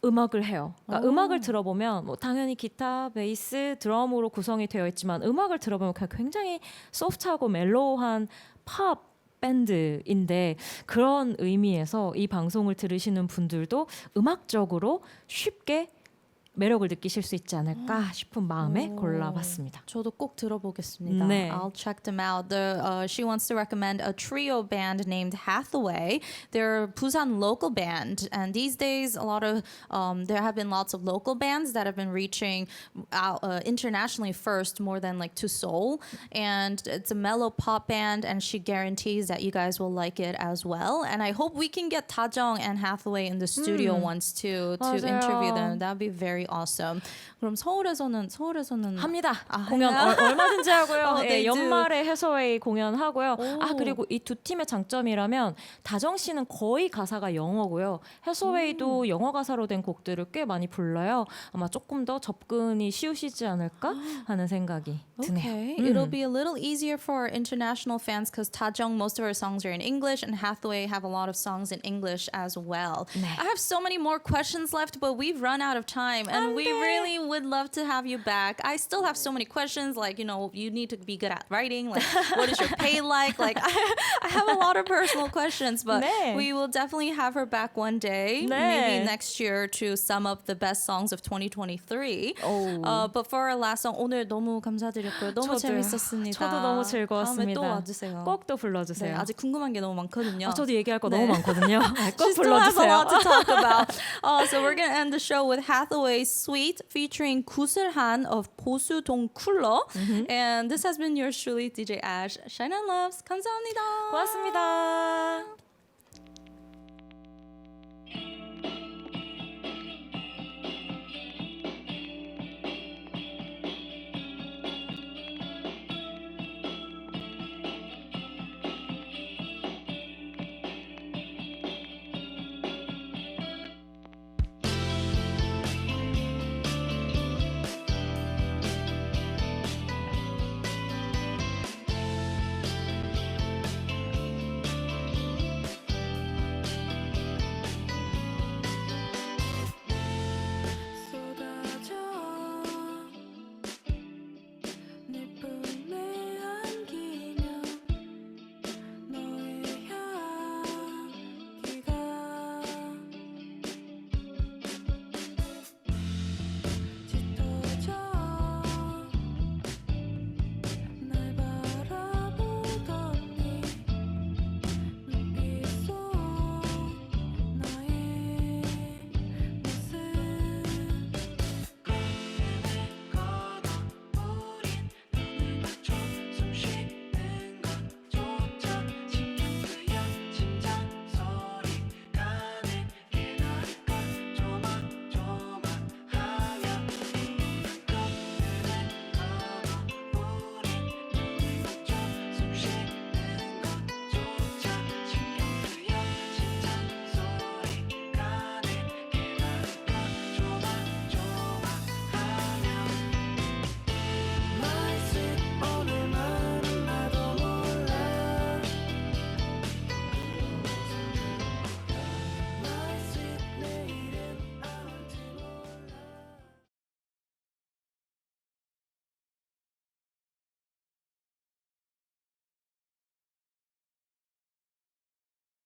[SPEAKER 5] 음악을 해요. 그러니까 음악을 들어보면 뭐 당연히 기타, 베이스, 드럼으로 구성이 되어 있지만 음악을 들어보면 굉장히 소프트하고 멜로우한 팝 밴드인데 그런 의미에서 이 방송을 들으시는 분들도 음악적으로 쉽게 매력을 느끼실 수 있지 않을까 싶은 마음에 골라봤습니다.
[SPEAKER 1] 저도 꼭 들어보겠습니다.
[SPEAKER 5] 네.
[SPEAKER 1] I'll check them out. She wants to recommend a trio band named Hathaway. They're a Busan local band, and these days there have been lots of local bands that have been reaching out internationally first, more than like to Seoul. And it's a mellow pop band, and she guarantees that you guys will like it as well. And I hope we can get Tajong and Hathaway in the studio once too to
[SPEAKER 5] 맞아요.
[SPEAKER 1] interview them. That'd be very awesome. 그럼 서울에서는
[SPEAKER 5] 합니다. 공연 얼마든지 하고요.
[SPEAKER 1] they do.
[SPEAKER 5] 연말에 해서웨이 공연하고요. 그리고 이 두 팀의 장점이라면 다정 씨는 거의 가사가 영어고요. 해서웨이도 영어 가사로 된 곡들을 꽤 많이 불러요. 아마 조금 더 접근이 쉬우시지 않을까 하는 생각이 드네요.
[SPEAKER 1] Okay, it'll be a little easier for our international fans because Tajong, most of her songs are in English, and Hathaway have a lot of songs in English as well. I have so many more questions left, but we've run out of time, and we really would love to have you back. I still have so many questions, like, you need to be good at writing, like, what is your pay like? Like, I have a lot of personal questions, but
[SPEAKER 5] 네.
[SPEAKER 1] we will definitely have her back one day,
[SPEAKER 5] 네.
[SPEAKER 1] maybe next year, to sum up the best songs of 2023. But for our last song, 오늘 너무 감사드렸고요. 너무
[SPEAKER 5] 저도요.
[SPEAKER 1] 재밌었습니다.
[SPEAKER 5] 저도 너무 즐거웠습니다.
[SPEAKER 1] 다음에 또 와주세요.
[SPEAKER 5] 꼭 또 불러주세요.
[SPEAKER 1] 네, 아직 궁금한 게 너무 많거든요.
[SPEAKER 5] 저도 얘기할 거
[SPEAKER 1] 네.
[SPEAKER 5] 너무 많거든요. 꼭
[SPEAKER 1] She still has a
[SPEAKER 5] 불러주세요.
[SPEAKER 1] lot to talk about. So we're going to end the show with Hathaway's Sweet featuring 구슬한 of 보수동 쿨러. And this has been yours truly, DJ Ash. Shine on Loves. 감사합니다.
[SPEAKER 5] 고맙습니다.